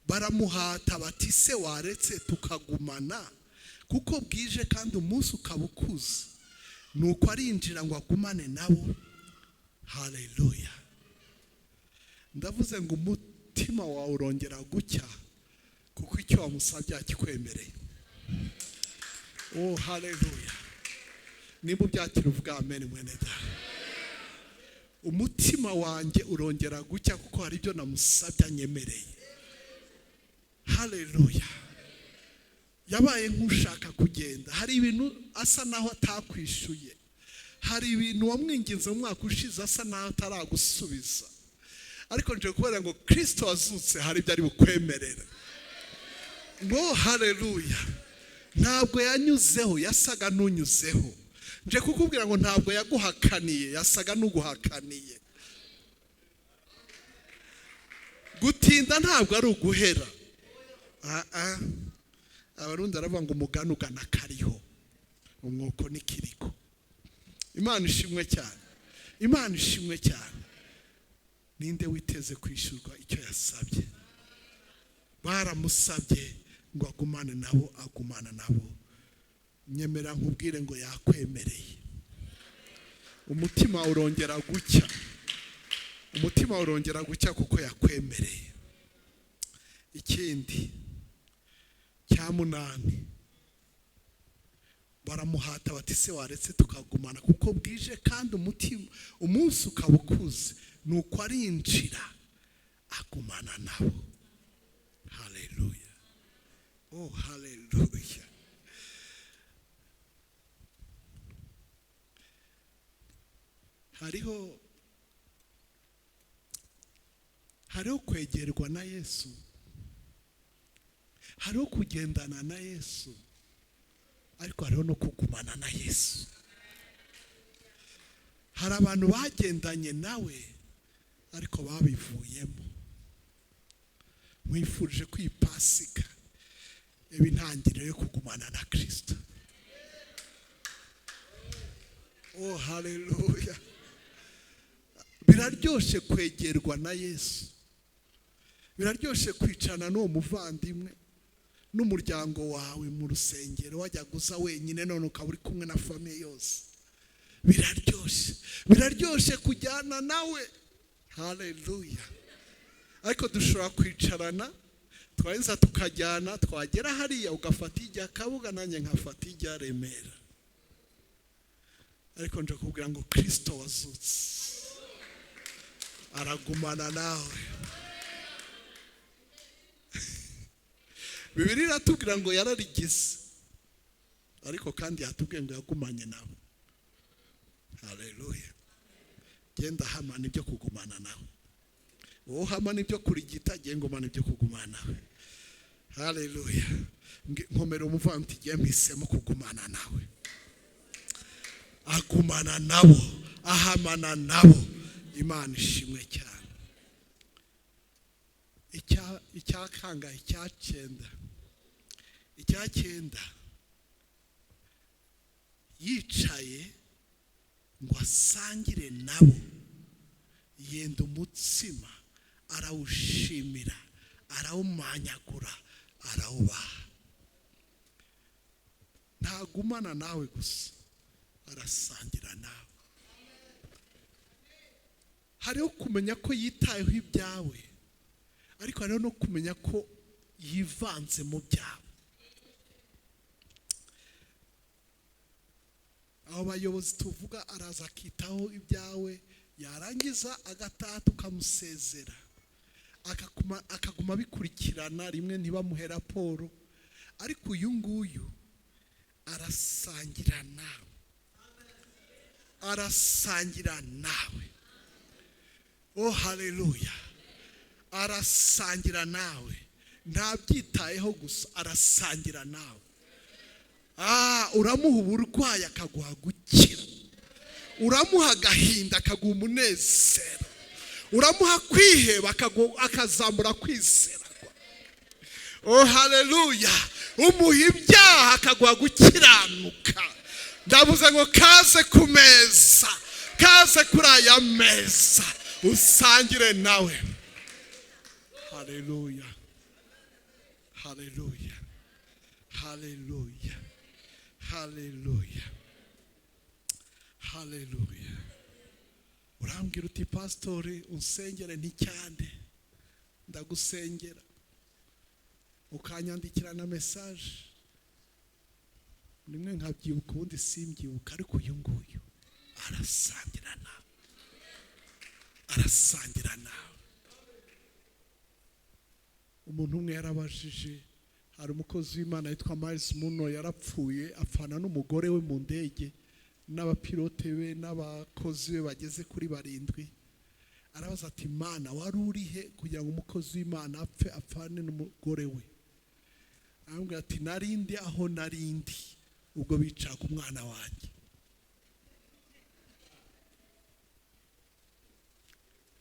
baramuhata bati se waretse tukagumana kuko bwije kandi umunsi ukabukuza. Nuko arinjira ngo agumane nabo. Haleluya. Ndavuze ngo umutima wawe urongera gucya kuko icyo wamusabye akikwemereye. Oh haleluya. Nimba byakira uvuga amen mwene da. Umutima wanjye urongera gucya kuko hari ibyo namusabye anyemereye. Haleluya. Yabaye nk'ushaka kugenda, hari ibintu asa naho atakwishuye, hari ibintu wamwinginze mu mwaka ushize asa naho ataragusubiza, ariko nje kubera ngo Kristo azutse hari ibyo ari bukwemerera. Ngo haleluya. Ntabwo yanyuzeho, yasaga n'unyuzeho. Nje kukubwira ngo ntabwo yaguhakaniye, yasaga n'uguhakaniye. Gutinda ntabwo ari uguhera. Abarundi aravuga ngo umugani ugana kariho, umwuko n'ikiriko. Imana ishimwe cyane, Imana ishimwe cyane. ninde witeze kwishyurwa icyo yasabye? Baramusabye ngo agumane nabo, agumana nabo. Nyemera nkubwire ngo yakwemereye. Umutima urongera gucya, umutima urongera gucya kuko yakwemereye. Ikindi cya munani, baramuhata bati se waretse tukagumana kuko bwije kandi umutima umunsi ukaba ukuze, nuko arinjira agumana nabo. Haleluya, oh haleluya. hariho kwegerwa na Yesu, hariho kugendana na Yesu, ariko hariho no kugumana na Yesu. Hari abantu bagendanye nawe ariko babivuyemo. Mwifurije ko iyi Pasika iba intangiriro yo kugumana na Kristo. Oh haleluya. Biraryoshe kwegerwa na Yesu, biraryoshe kwicana n'uwo muvandimwe n'umuryango wawe mu rusengero, wajya guza wenyine none ukaba uri kumwe na famiye yose. Biraryoshe kujyana nawe. Haleluya. Ariko dushobora kwicarana twarenza tukajyana, twagera hariya ugafata ijya Kabuga nanjye nkafata ijya Remera. Ariko nje kubwira ngo Kristo wazutse aragumana nawe. Bibiliya iratubwira ngo yararigize, ariko kandi yatubwiye ngo yagumanye nawe. Haleluya. Genda hamana ibyo kugumana nawe. Wowe hamana ibyo kurigita, genda ngumana ibyo kugumana nawe. Haleluya. Nkomera umuvandimwe igihe mpisemo kugumana nawe. Agumana nabo, ahamana nabo. Imana ishimwe cyane. Icyakanga icyacyenda yicaye ngo asangire nabo, yenda umutsima arawushimira, arawumanyagura, arawubaha. Ntagumana nawe gusa, arasangira nawe. Hariho kumenya ko yitayeho ibyawe, ariko hariho no kumenya ko yivanze mu byawe. Abo bayobozi tuvuga araza akitaho ibyawe, yarangiza agataha tukamusezera, akaguma bikurikirana, rimwe ntibamuhe raporo. Ariko uyu nguyu arasangira nawe, arasangira nawe. Oh haleluya. Arasangira nawe, ntabyitayeho gusa, arasangira nawe. Uramuha uburwayi akaguha gukira, uramuha agahinda akaguha umunezero, uramuha kwiheba akazamura kwizera. Oh haleluya. Umuha ibyaha akaguha gukiranuka. Ndavuze ngo kaze ku meza, kaze kuri aya meza, usangire nawe. Haleluya, haleluya, haleluya, haleluya, haleluya. Urambwira uti pastori unsengere nticyande, ndagusengera. Ukanyandikira na message, nimwe nkabyibuka ubundi simbyibuka. Ariko uyu nguyu arasangira nawe, arasangira nawe. Umuntu umwe yarabajije, hari umukozi w'Imana yitwa Miles Muno, yarapfuye apfana n'umugore we mu ndege n'abapilote be n'abakozi be bageze kuri 7. Arabaza ati Mana wari urihe kugira ngo umukozi w'Imana apfane n'umugore we? Arambwira ati narindi aho narindi ubwo bicaga umwana wanjye.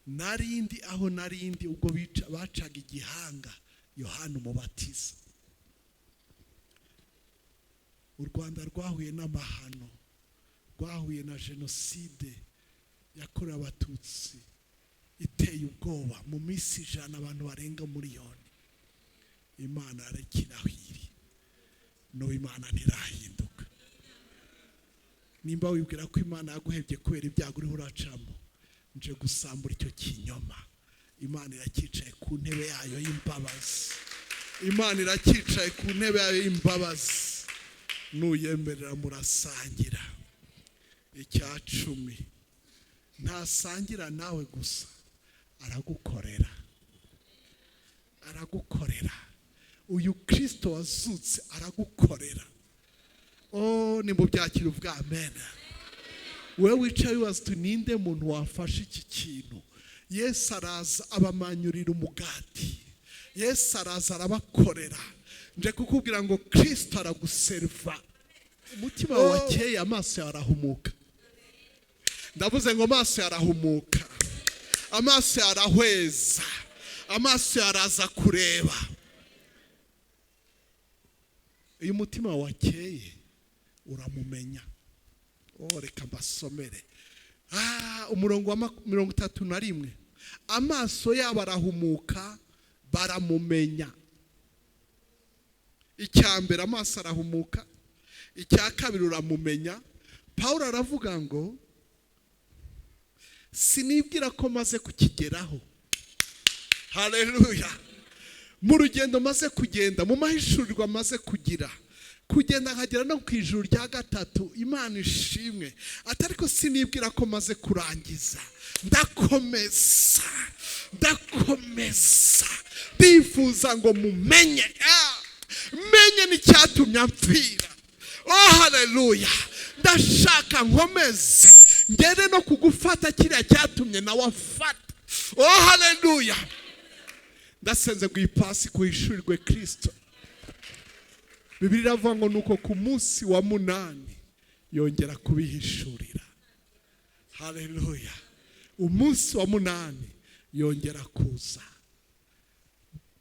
Narindi aho narindi ubwo bacaga igihanga Yohana Umubatiza. U Rwanda rwahuye n'amahano, rwahuye na jenoside yakorewe Abatutsi iteye ubwoba mu minsi 100 abantu barenga miliyoni. Imana arakirahiri no Imana ntirahinduka. Nimba wibwira ko Imana yaguhebye kubera ibyago uri uracamo, nje gusambura icyo kinyoma. Imana irakicaye ku ntebe yayo y'imbabazi. Imana irakicaye ku ntebe yayo y'imbabazi. Nuyemerera murasangira. Icya 10 ntasangira nawe gusa, aragukorera. Aragukorera. Uyu Kristo wazutse aragukorera. Oh, ni mu byakira ubwa amen. Wewe wicaye wibaza uti ninde muntu wafashe iki kintu? Yesu araza abamanyurira umugati. Yesu araza arabakorera. Nje kukubwira ngo Kristo araguserva. Umutima wakeye, amaso yarahumuka. Ndavuze ngo amaso yarahumuka. Amaso yarahweza. Amaso yaraza kureba. Uyu mutima wakeye uramumenya. Reka mbasomere. Umurongo wa 31. Amaso yabo arahumuka baramumenya. Icyambere amaso arahumuka. Icya kabiri uramumenya. Paulo aravuga ngo sinibwira ko maze kukigeraho. Haleluya. Mu rugendo maze kugenda, mu mahishurirwa maze kugira, kugenda nkagera no ku ijuru rya 3, Imana ishimwe. Atariko sinibwira ko maze kurangiza. Ndakomeza. Bifuza ngo mumenye. Menye n'icyatumye mpfira. Oh haleluya. Ndashaka nkomeze ngere no kugufata kiriya cyatumye nawe afata. Oh haleluya. Ndasenze guipasi kuhishurirwe Kristo. Bibiliya iravuga ngo nuko ku munsi wa 8 yongera kubihishurira. Haleluya. Umunsi wa 8 yongera kuza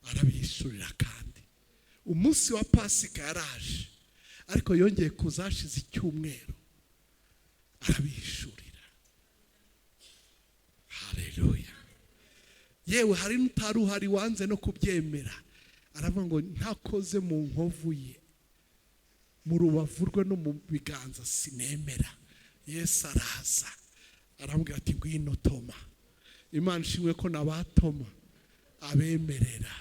arabihishurira kandi. Umunsi wa Pasika yaraje, ariko yongeye kuza hashize icyumweru arabihishurira. Haleluya. Yewe hari n'utaruhari wanze no kubyemera. Aravuga ngo ntakoze mu nkovu ye, mu rubavu rwe no mu biganza sinemera. Yesu araza arambwira ati ngwino Toma. Imana ishimwe ko nabatoma abemerera.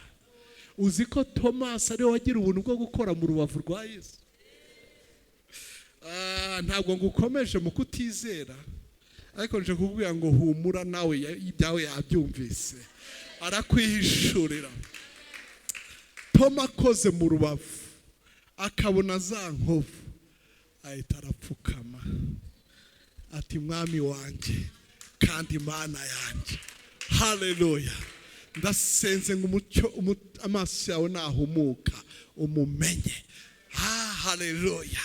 Uzi ko Thomas ari wagira ubuntu bwo gukora mu rubavu rwa Yesu. Ntabwo ngukomeje mu kutizera, ariko nje kukubwira ngo humura nawe ibyawe yabyumvise. Arakwihishurira. Toma akoze mu rubavu akabona za nkovu, ahita arapfukama ati mwami wanjye kandi Imana yanjye. Haleluya. Ndasenze ngo umucyo amaso yawe nahumuka umumenye. Haleluya.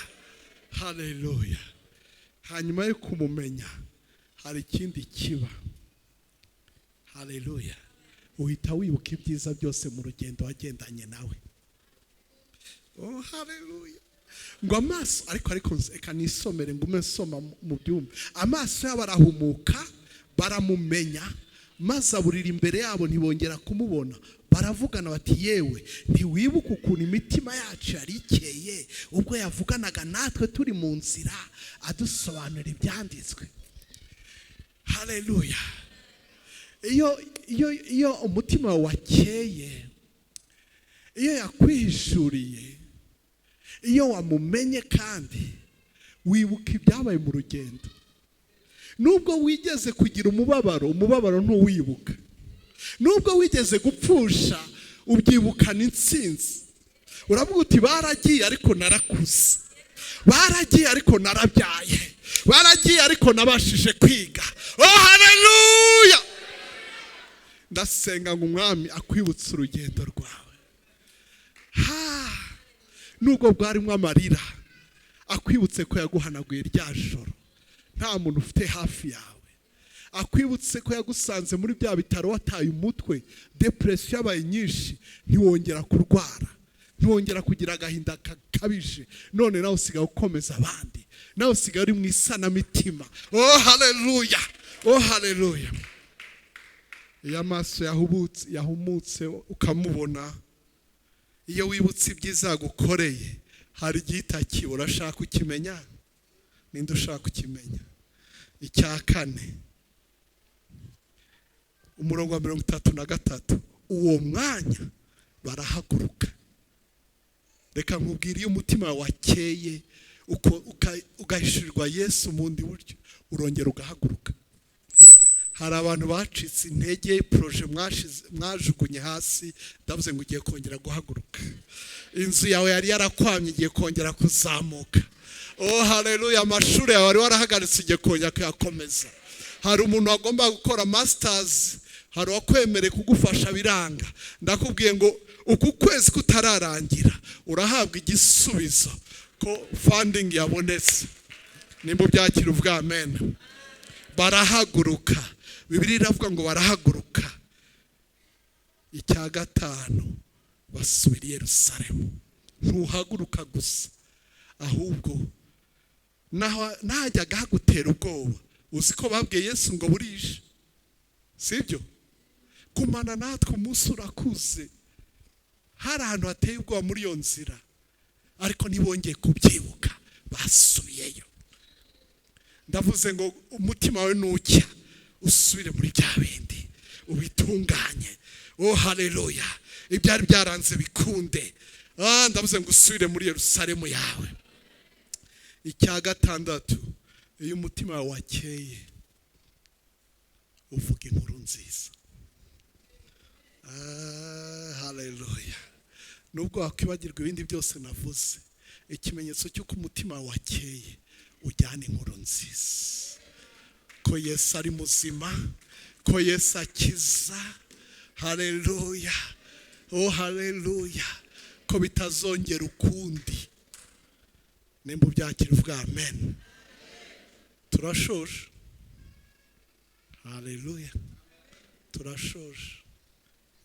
Haleluya. Hanyuma yo kumumenya hari ikindi kiba. Haleluya. Uhita wibuka ibyiza byose mu rugendo wagendanye nawe. Oh haleluya. Ngo amaso ariko eka nisomere ngo umesoma mu byumba. Amaso yabo arahumuka baramumenya, maze aburira imbere yabo ntibongera kumubona. Baravugana bati yewe ntiwibuka ukuntu imitima yacu yari ikeye ubwo yavuganaga natwe turi mu nzira adusobanura ibyanditswe. Haleluya. Iyo umutima wakeye, iyo yakwihishuriye, iyo wamumenye kandi wibuka ibyabaye mu rugendo. Nubwo wigeze kugira umubabaro ntuwibuka. Nubwo wigeze gupfusha ubyibukana intsinzi. Uravuga uti baragiye ariko narakuze. Baragiye ariko narabyaye. Baragiye ariko nabashije kwiga. Oh haleluya. Ndasenga ngo umwami akwibutse urugendo rwawe. Nubwo bwarimo amarira, akwibutse ko yaguhanaguye rya joro nta muntu ufite hafi yawe. Akwibutse ko yagusanze muri bya bitaro wataye umutwe, depression yabaye nyinshi, ntiwongera kurwara, ntiwongera kugira agahinda kabije. None nawe usigaye ukomeza abandi, nawe usigaye uri mu isanamitima. Oh haleluya. Oh haleluya. iyo amaso yahumutse ukamubona, iyo wibutse ibyiza yagukoreye, hari igihita urashaka ukimenya, ninde ushaka ukimenya? Icya kane, umurongo wa 33, uwo mwanya barahaguruka. Reka nkubwire, iyo umutima wakeye ugahishurirwa Yesu mu bundi buryo, urongera ugahaguruka. Hari abantu bacitse intege, proje mwajugunye hasi, ndavuze ngo ugiye kongera guhaguruka. Inzu yawe yari yarakwamye, igiye kongera kuzamuka. Oh haleluya! Amashuri yawe wari warahagaritse, igiye kongera kuyakomeza. Hari umuntu agomba gukora masters, hari wakwemereye kugufasha biranga. Ndakubwiye ngo uku kwezi kutararangira urahabwa igisubizo ko funding yabonetse. Nimba byakira uvuga amen. Barahaguruka. Bibiliya iravuga ngo barahaguruka. Icya gatanu, basubira i Yerusalemu. Ntuhaguruka gusa, ahubwo najyaga hagutera ubwoba. Uzi ko babwiye Yesu ngo burije, sibyo? Kumana natwe umunsi urakuze. Hari ahantu hateye ubwoba muri iyo nzira, ariko ntibongeye kubyibuka, basubiyeyo. Ndavuze ngo umutima wawe nucya, usubire muri bya bindi, ubitunganye. Oh haleluya! Ibyari byaranze bikunde. Ndavuze ngo usubire muri Yerusalemu yawe. Icya gatandatu, iyo umutima wawe wakeye, uvuga inkuru nziza. Haleluya! Nubwo wakwibagirwa ibindi byose navuze, ikimenyetso cy'uko umutima wawe wakeye, ujyana inkuru nziza. Ko Yesu ari muzima, ko Yesu akiza. Haleluya! Oh haleluya! Ko bitazongera ukundi. Nimba byakira uvuga amen. Turashoje. Haleluya! Turashoje.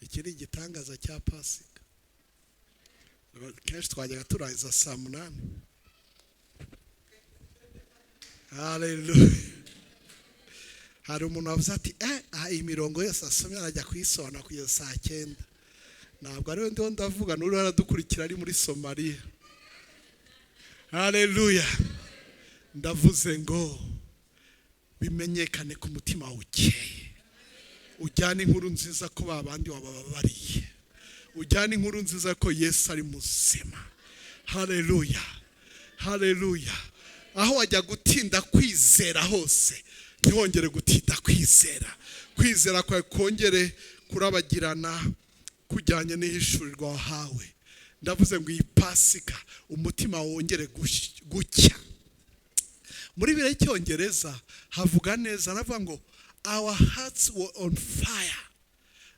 Iki ni igitangaza cya Pasika. Kenshi twajyaga turangiza saa 8. Haleluya! Hari umuntu wavuze ati imirongo yose asomye arajya kuyisobanura kugeza saa 9. Ntabwo ari we ndiho ndavuga, n'uri aradukurikira ari muri Somalia. Haleluya! Ndavuze ngo bimenyekane ku mutima ukeye. Ujyana inkuru nziza ko babandi wababariye. Ujyana inkuru nziza ko Yesu ari muzima. Haleluya! Haleluya! Aho wajya gutinda kwizera hose, ntihongere gutinda kwizera. Kwizera kwawe kongere kurabagirana kujyanye n'ihishurirwa wahawe. Ndavuze ngo iyi Pasika umutima wongere gucya. Muri bire cyongereza havuga neza, aravuga ngo our hearts were on fire.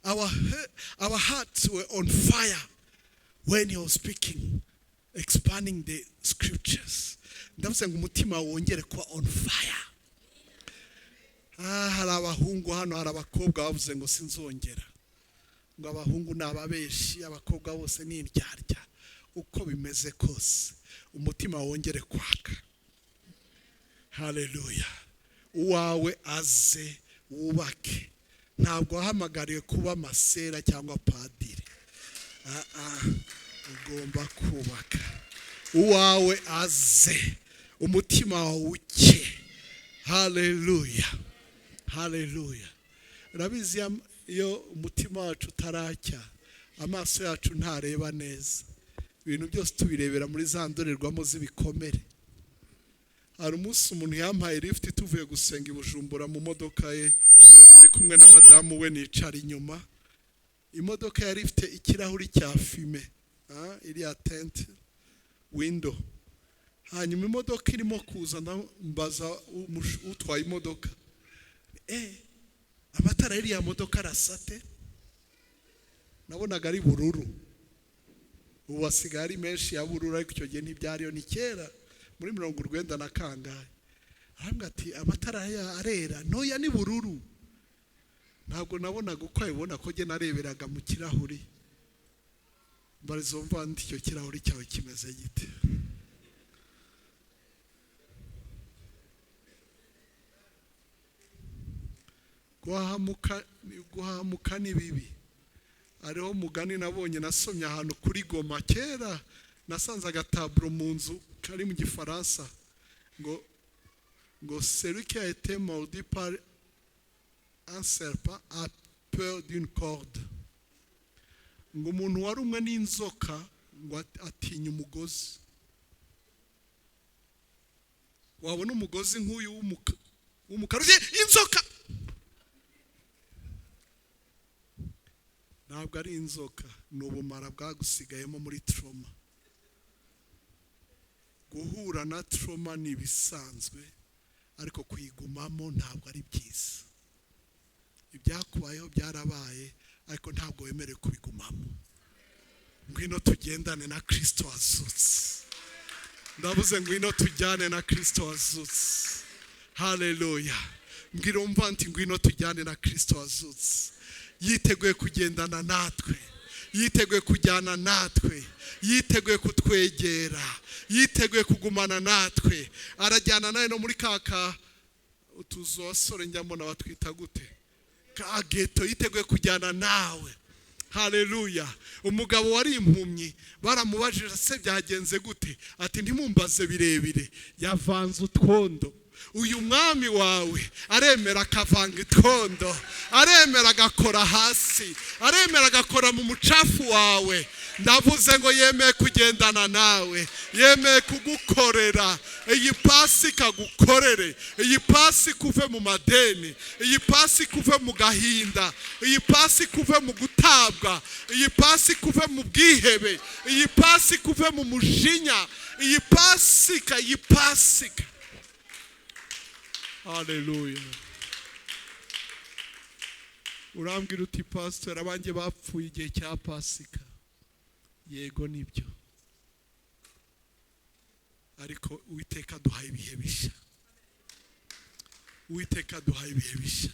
Our hearts were on fire when he was speaking, expanding the scriptures. Ndavuze ngo umutima wongere kuba on fire. Hari abahungu hano, hari abakobwa bavuze ngo sinzongera. Ngo abahungu nababeshi, abakobwa bose ni indyarya. Uko bimeze kose, umutima wongere kwaka. Haleluya! Uwawe aze wubake. Ntabwo wahamagariwe kuba masera cyangwa padiri. Ugomba kubaka. Uwawe aze, umutima wawe uke. Haleluya! Haleluya! Urabizi iyo umutima wacu utaracya, amaso yacu ntareba neza. Ibintu byose tubirebera muri za ndorerwamo z'ibikomere. Hari umunsi umuntu yampaye lift tuvuye gusenga i Bujumbura mu modoka ye, ari kumwe na madamu we nicara inyuma. Imodoka yari ifite ikirahuri cya fime, iriya tent window. Hanyuma imodoka irimo kuza, mbaza utwaye imodoka, amatara y'iriya modoka arasate. Nabonaga ari bururu. Ubu wasigaye ari menshi ya bururu, ariko icyo gihe ntibyariyo, ni kera muri 90 na kangahe. Arambwira ati amatara ya arera, noya ni bururu. Ntabwo nabonaga uko ayibona, ko je nareberaga mu kirahuri. Mbarizo mva ndi icyo kirahuri cyawe kimeze gite. guhamuka ni bibi. Ariho mugani nabonye nasomye ahantu kuri Goma kera, nasanze agataburo mu nzu kari mu Gifaransa ngo celui qui a été mordu par un serpent a peur d'une corde. Ngo umuntu warumwe n'inzoka ngo atinya umugozi. Wabona umugozi nk'uyu w'umukara inzoka. Ntabwo ari inzoka, ni ubumara bwagusigayemo muri trauma. Guhura na trauma ni bisanzwe, ariko kuyigumamo ntabwo ari byiza. Ibyakubayeho byarabaye, ariko ntabwo wemerewe kubigumamo. Ngwino tugendane na Kristo wazutse. Ndavuze ngwino tujyane na Kristo wazutse. Haleluya. Mbwira umva nti ngwino tujyane na Kristo wazutse. Yiteguye kugendana natwe, yiteguye kujyana natwe, yiteguye kutwegera, yiteguye kugumana natwe. Arajyana nawe no muri kaka utuzo wasore njyamo nabatwita gute, ka geto. Yiteguye kujyana nawe. Haleluya. Umugabo wari impumyi baramubajije se byagenze gute, ati ntimumbaze birebire, yavanze utwondo. Uyu mwami wawe aremera akavanga itondo, aremera agakora hasi, aremera agakora mu mucafu wawe. Ndavuze ngo yemeye kugendana nawe, yemeye kugukorera. Iyi Pasika gukorere, iyi Pasika uve mu madeni, iyi Pasika uve mu gahinda, iyi Pasika uve mu gutabwa, iyi Pasika uve mu bwihebe, iyi Pasika uve mu mujinya, iyi Pasika, iyi Pasika. Haleluya. Urambwira uti pastor abanjye bapfuye igihe cya Pasika. Yego nibyo, ariko Uwiteka duhaye ibihe bisha. Uwiteka duhaye ibihe bisha.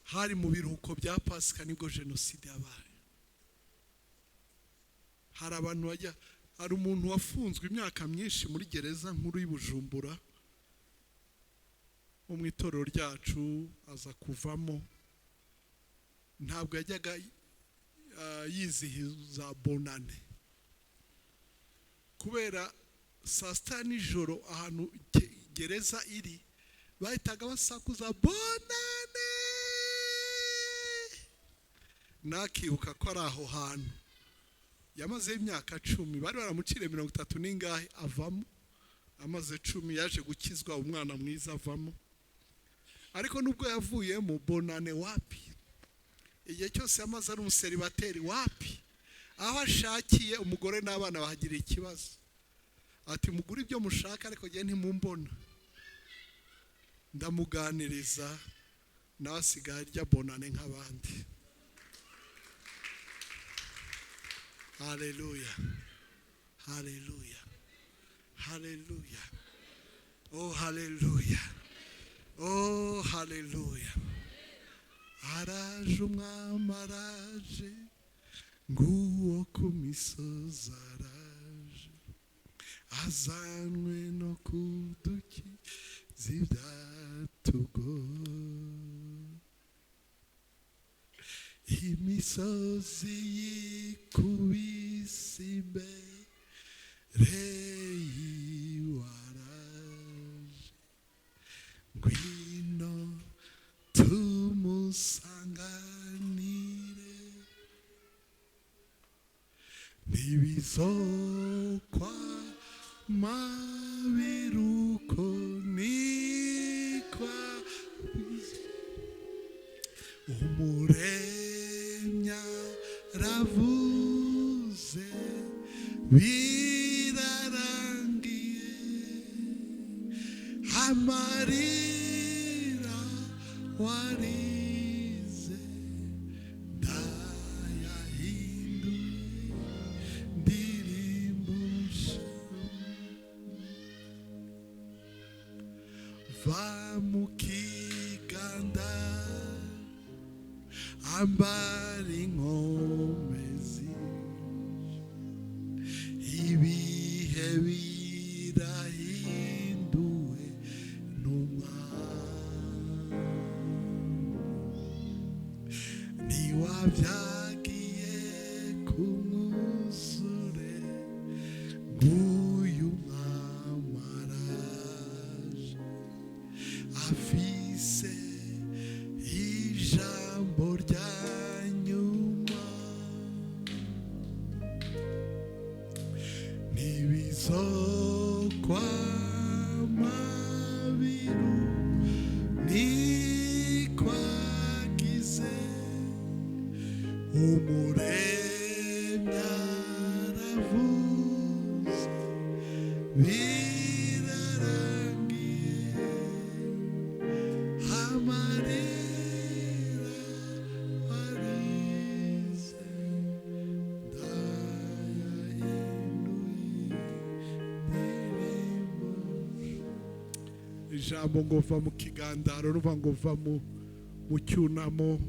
Hari mu biruhuko bya Pasika nibwo jenoside yabaye. Hari abantu bajya, hari umuntu wafunzwe imyaka myinshi muri gereza nkuru y'Ibujumbura, mu itorero ryacu aza kuvamo. Ntabwo yajyaga yizihiza bonane, kubera saa sita nijoro ahantu gereza iri bahitaga basakuza bonane. Nakibuka ko ari aho hantu yamaze imyaka 10, bari baramuciriye 30 n'ingahe avamo. Amaze 10 yaje gukizwa, umwana mwiza avamo. Ariko nubwo yavuyemo bonane wapi, igihe cyose yamaze ari umuseribateri wapi, aho ashakiye umugore n'abana bahagira ikibazo. Ati mugure ibyo mushaka ariko gihe ntimumbona. Ndamuganiriza nawe asigaye arya bonane nk'abandi. Haleluya. Haleluya. Haleluya. Oh haleluya. Oh haleluya. Araje umwami araje, nguwo ku misozi araje, azanwe no kudukiza ibyatugoye. Imisozi yikubise imbere yiwaraje, ngwino tumusanganire. Ntibizokwa mabiruko nikwa umuremya ravuze birarangiye, amarira warize ndayahinduye ndirimbo nshya. Va mu kiganda ambara inkomezi, ibihe birahinduwe n'umwami. kumwuzure nguyu mwamaraje afise ijambo rya nyuma ntibizokwama biru nikwagize umuremyi aravuze birarangiye amarira arize ndayahinduye indirimbo. Ijambo ngo va mu kigandaro ruva ngo va mu cyunamo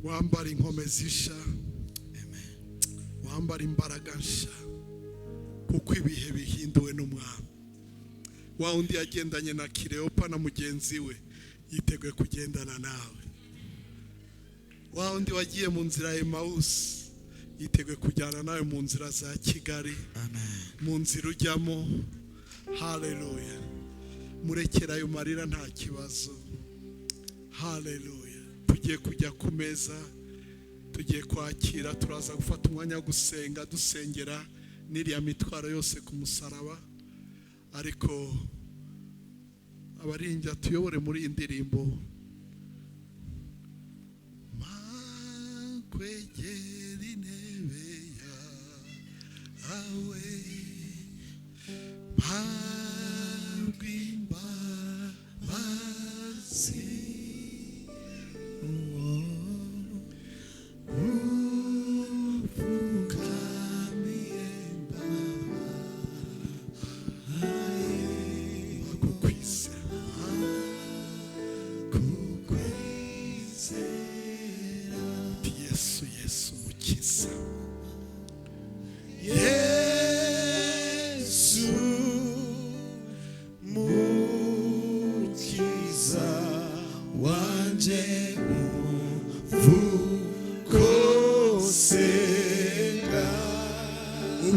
wambara inkomezi zisha wambara imbaraga nsha kuko ibihe bihinduwe n'umwami. Wa undi yagendanye na Kileopa na mugenzi we yiteguye kugendana nawe. Wa undi wagiye mu nzira ya Emausi yiteguye kujyana nawe mu nzira za Kigali. Mu nzira ujyamo. Haleluya. Murekera ayo marira nta kibazo. Haleluya. Tugiye kujya ku meza, tugiye kwakira, turaza gufata umwanya wo gusenga dusengera n'iriya mitwaro yose ku musaraba. Ariko abarinja tuyobore muri indirimbo makwegera intebe yawe mpabwimbabazi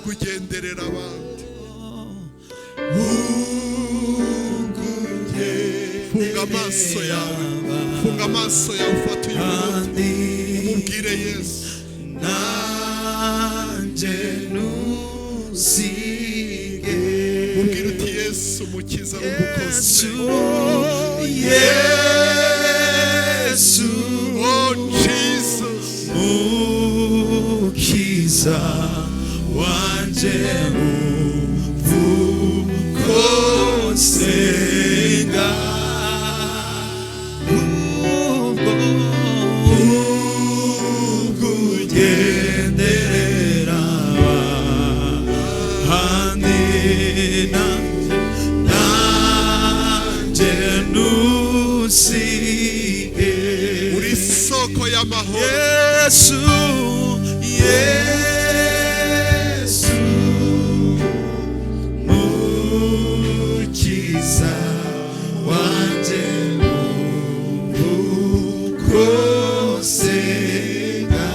kugenderera abandi. Funga amaso yawe, funga amaso yawe, ufata uyu munota umubwire Yesu nanjye ntusige. Mubwire uti Yesu mukiza w'umukozi. Yesu, oh Jesus, mukiza wanje uvukosenga ukugenderera handi nanje ntusige. Uri soko y'amahoro Yesu, Yesu mukiza wanje uvukosenga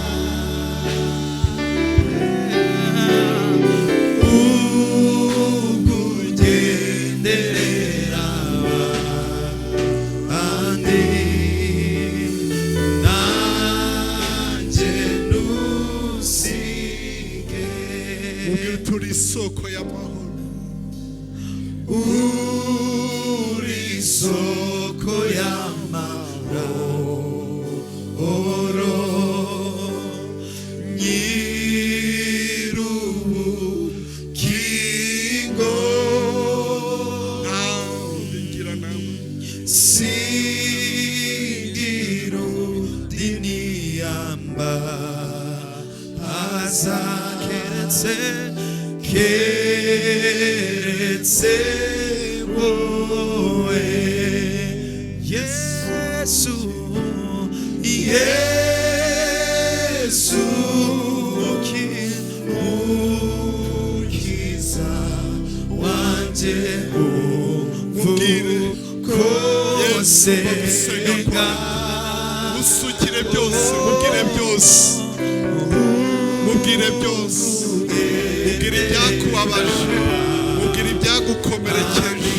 ukugenderera andi nanje ntusige. Mubwire turi isoko y'amahoro, uri isoko y'amahoro, nyirubugingo singiru diniyamba keretse wowe Yesu, Yesu mukiza wanje uvukosenga. Usukire byose, mubwire byose mubwire byose, mubwire ibyakubabaje, mubwire ibyagukomerekeje,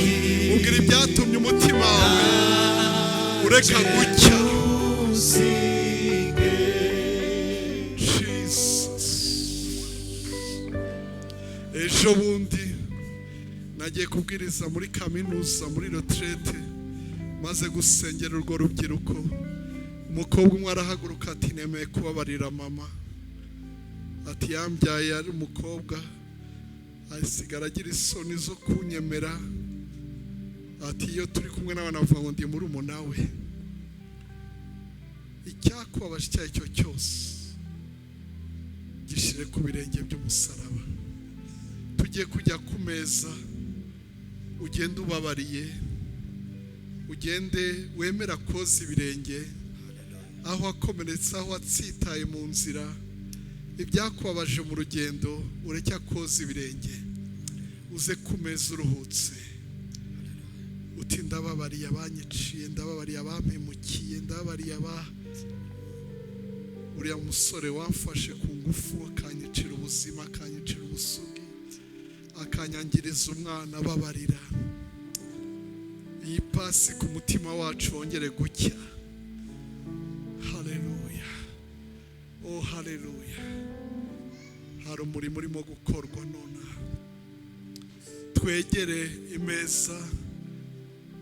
mubwire ibyatumye umutima wawe ureka gucya. Ejo bundi nagiye kubwiriza muri kaminuza muri retraite, maze gusengera urwo rubyiruko. Umukobwa umwe arahaguruka ati nemeye kubabarira mama, ati yambyaye ari umukobwa asigara agira isoni zo kunyemera, ati iyo turi kumwe n'abana bavuga ngo ndi murumuna we. Icyakubabaje icyo ari cyo cyose gishire ku birenge by'umusaraba. Tugiye kujya ku meza, ugende ubabariye, ugende wemera koza ibirenge aho wakomeretse, aho watsitaye mu nzira, ibyakubabaje mu rugendo ureke koza ibirenge, uze ku meza uruhutse uti ndababariye abanyiciye, ndababariye abampemukiye, ndababariye uriya musore wamfashe ku ngufu akanyicira ubuzima, akanyicira ubusugi, akanyangiriza umwana. Babarira. Iyi pasi ku mutima wacu wongere gucya. Haleluya, oh haleluya. Hari umurimo urimo gukorwa none. Twegere imeza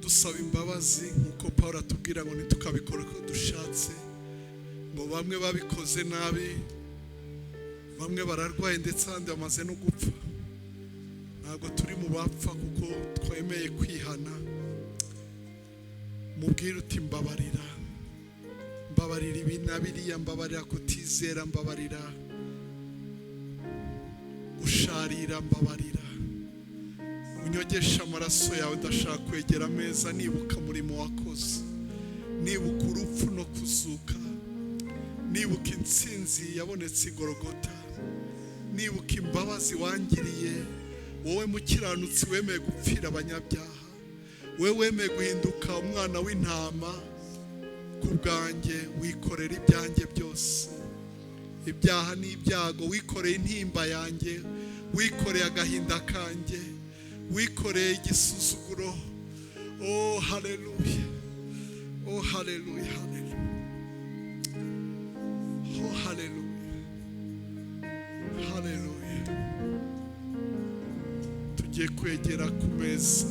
dusaba imbabazi nk'uko Pawulo atubwira ngo ntitukabikore uko dushatse, ngo bamwe babikoze nabi, bamwe bararwaye ndetse abandi bamaze no gupfa. Ntabwo turi mu bapfa kuko twemeye kwihana. Mubwire uti mbabarira, mbabarira ibi na biriya, mbabarira kutizera, mbabarira gusharira, mbabarira unyogesha amaraso yawe. Ndashaka kwegera ameza nibuka umurimo wakoze, nibuka urupfu no kuzuka, nibuka intsinzi yabonetse i Golgota, nibuka imbabazi wangiriye, wowe mukiranutsi wemeye gupfira abanyabyaha, wowe wemeye guhinduka umwana w'intama ku bwanjye, wikorera ibyanjye byose, ibyaha n'ibyago, wikoreye intimba yanjye, wikoreye agahinda kanjye, wikoreye igisuzuguro. Oh haleluya, oh haleluya, haleluya, oh haleluya, haleluya. Tugiye kwegera ku meza.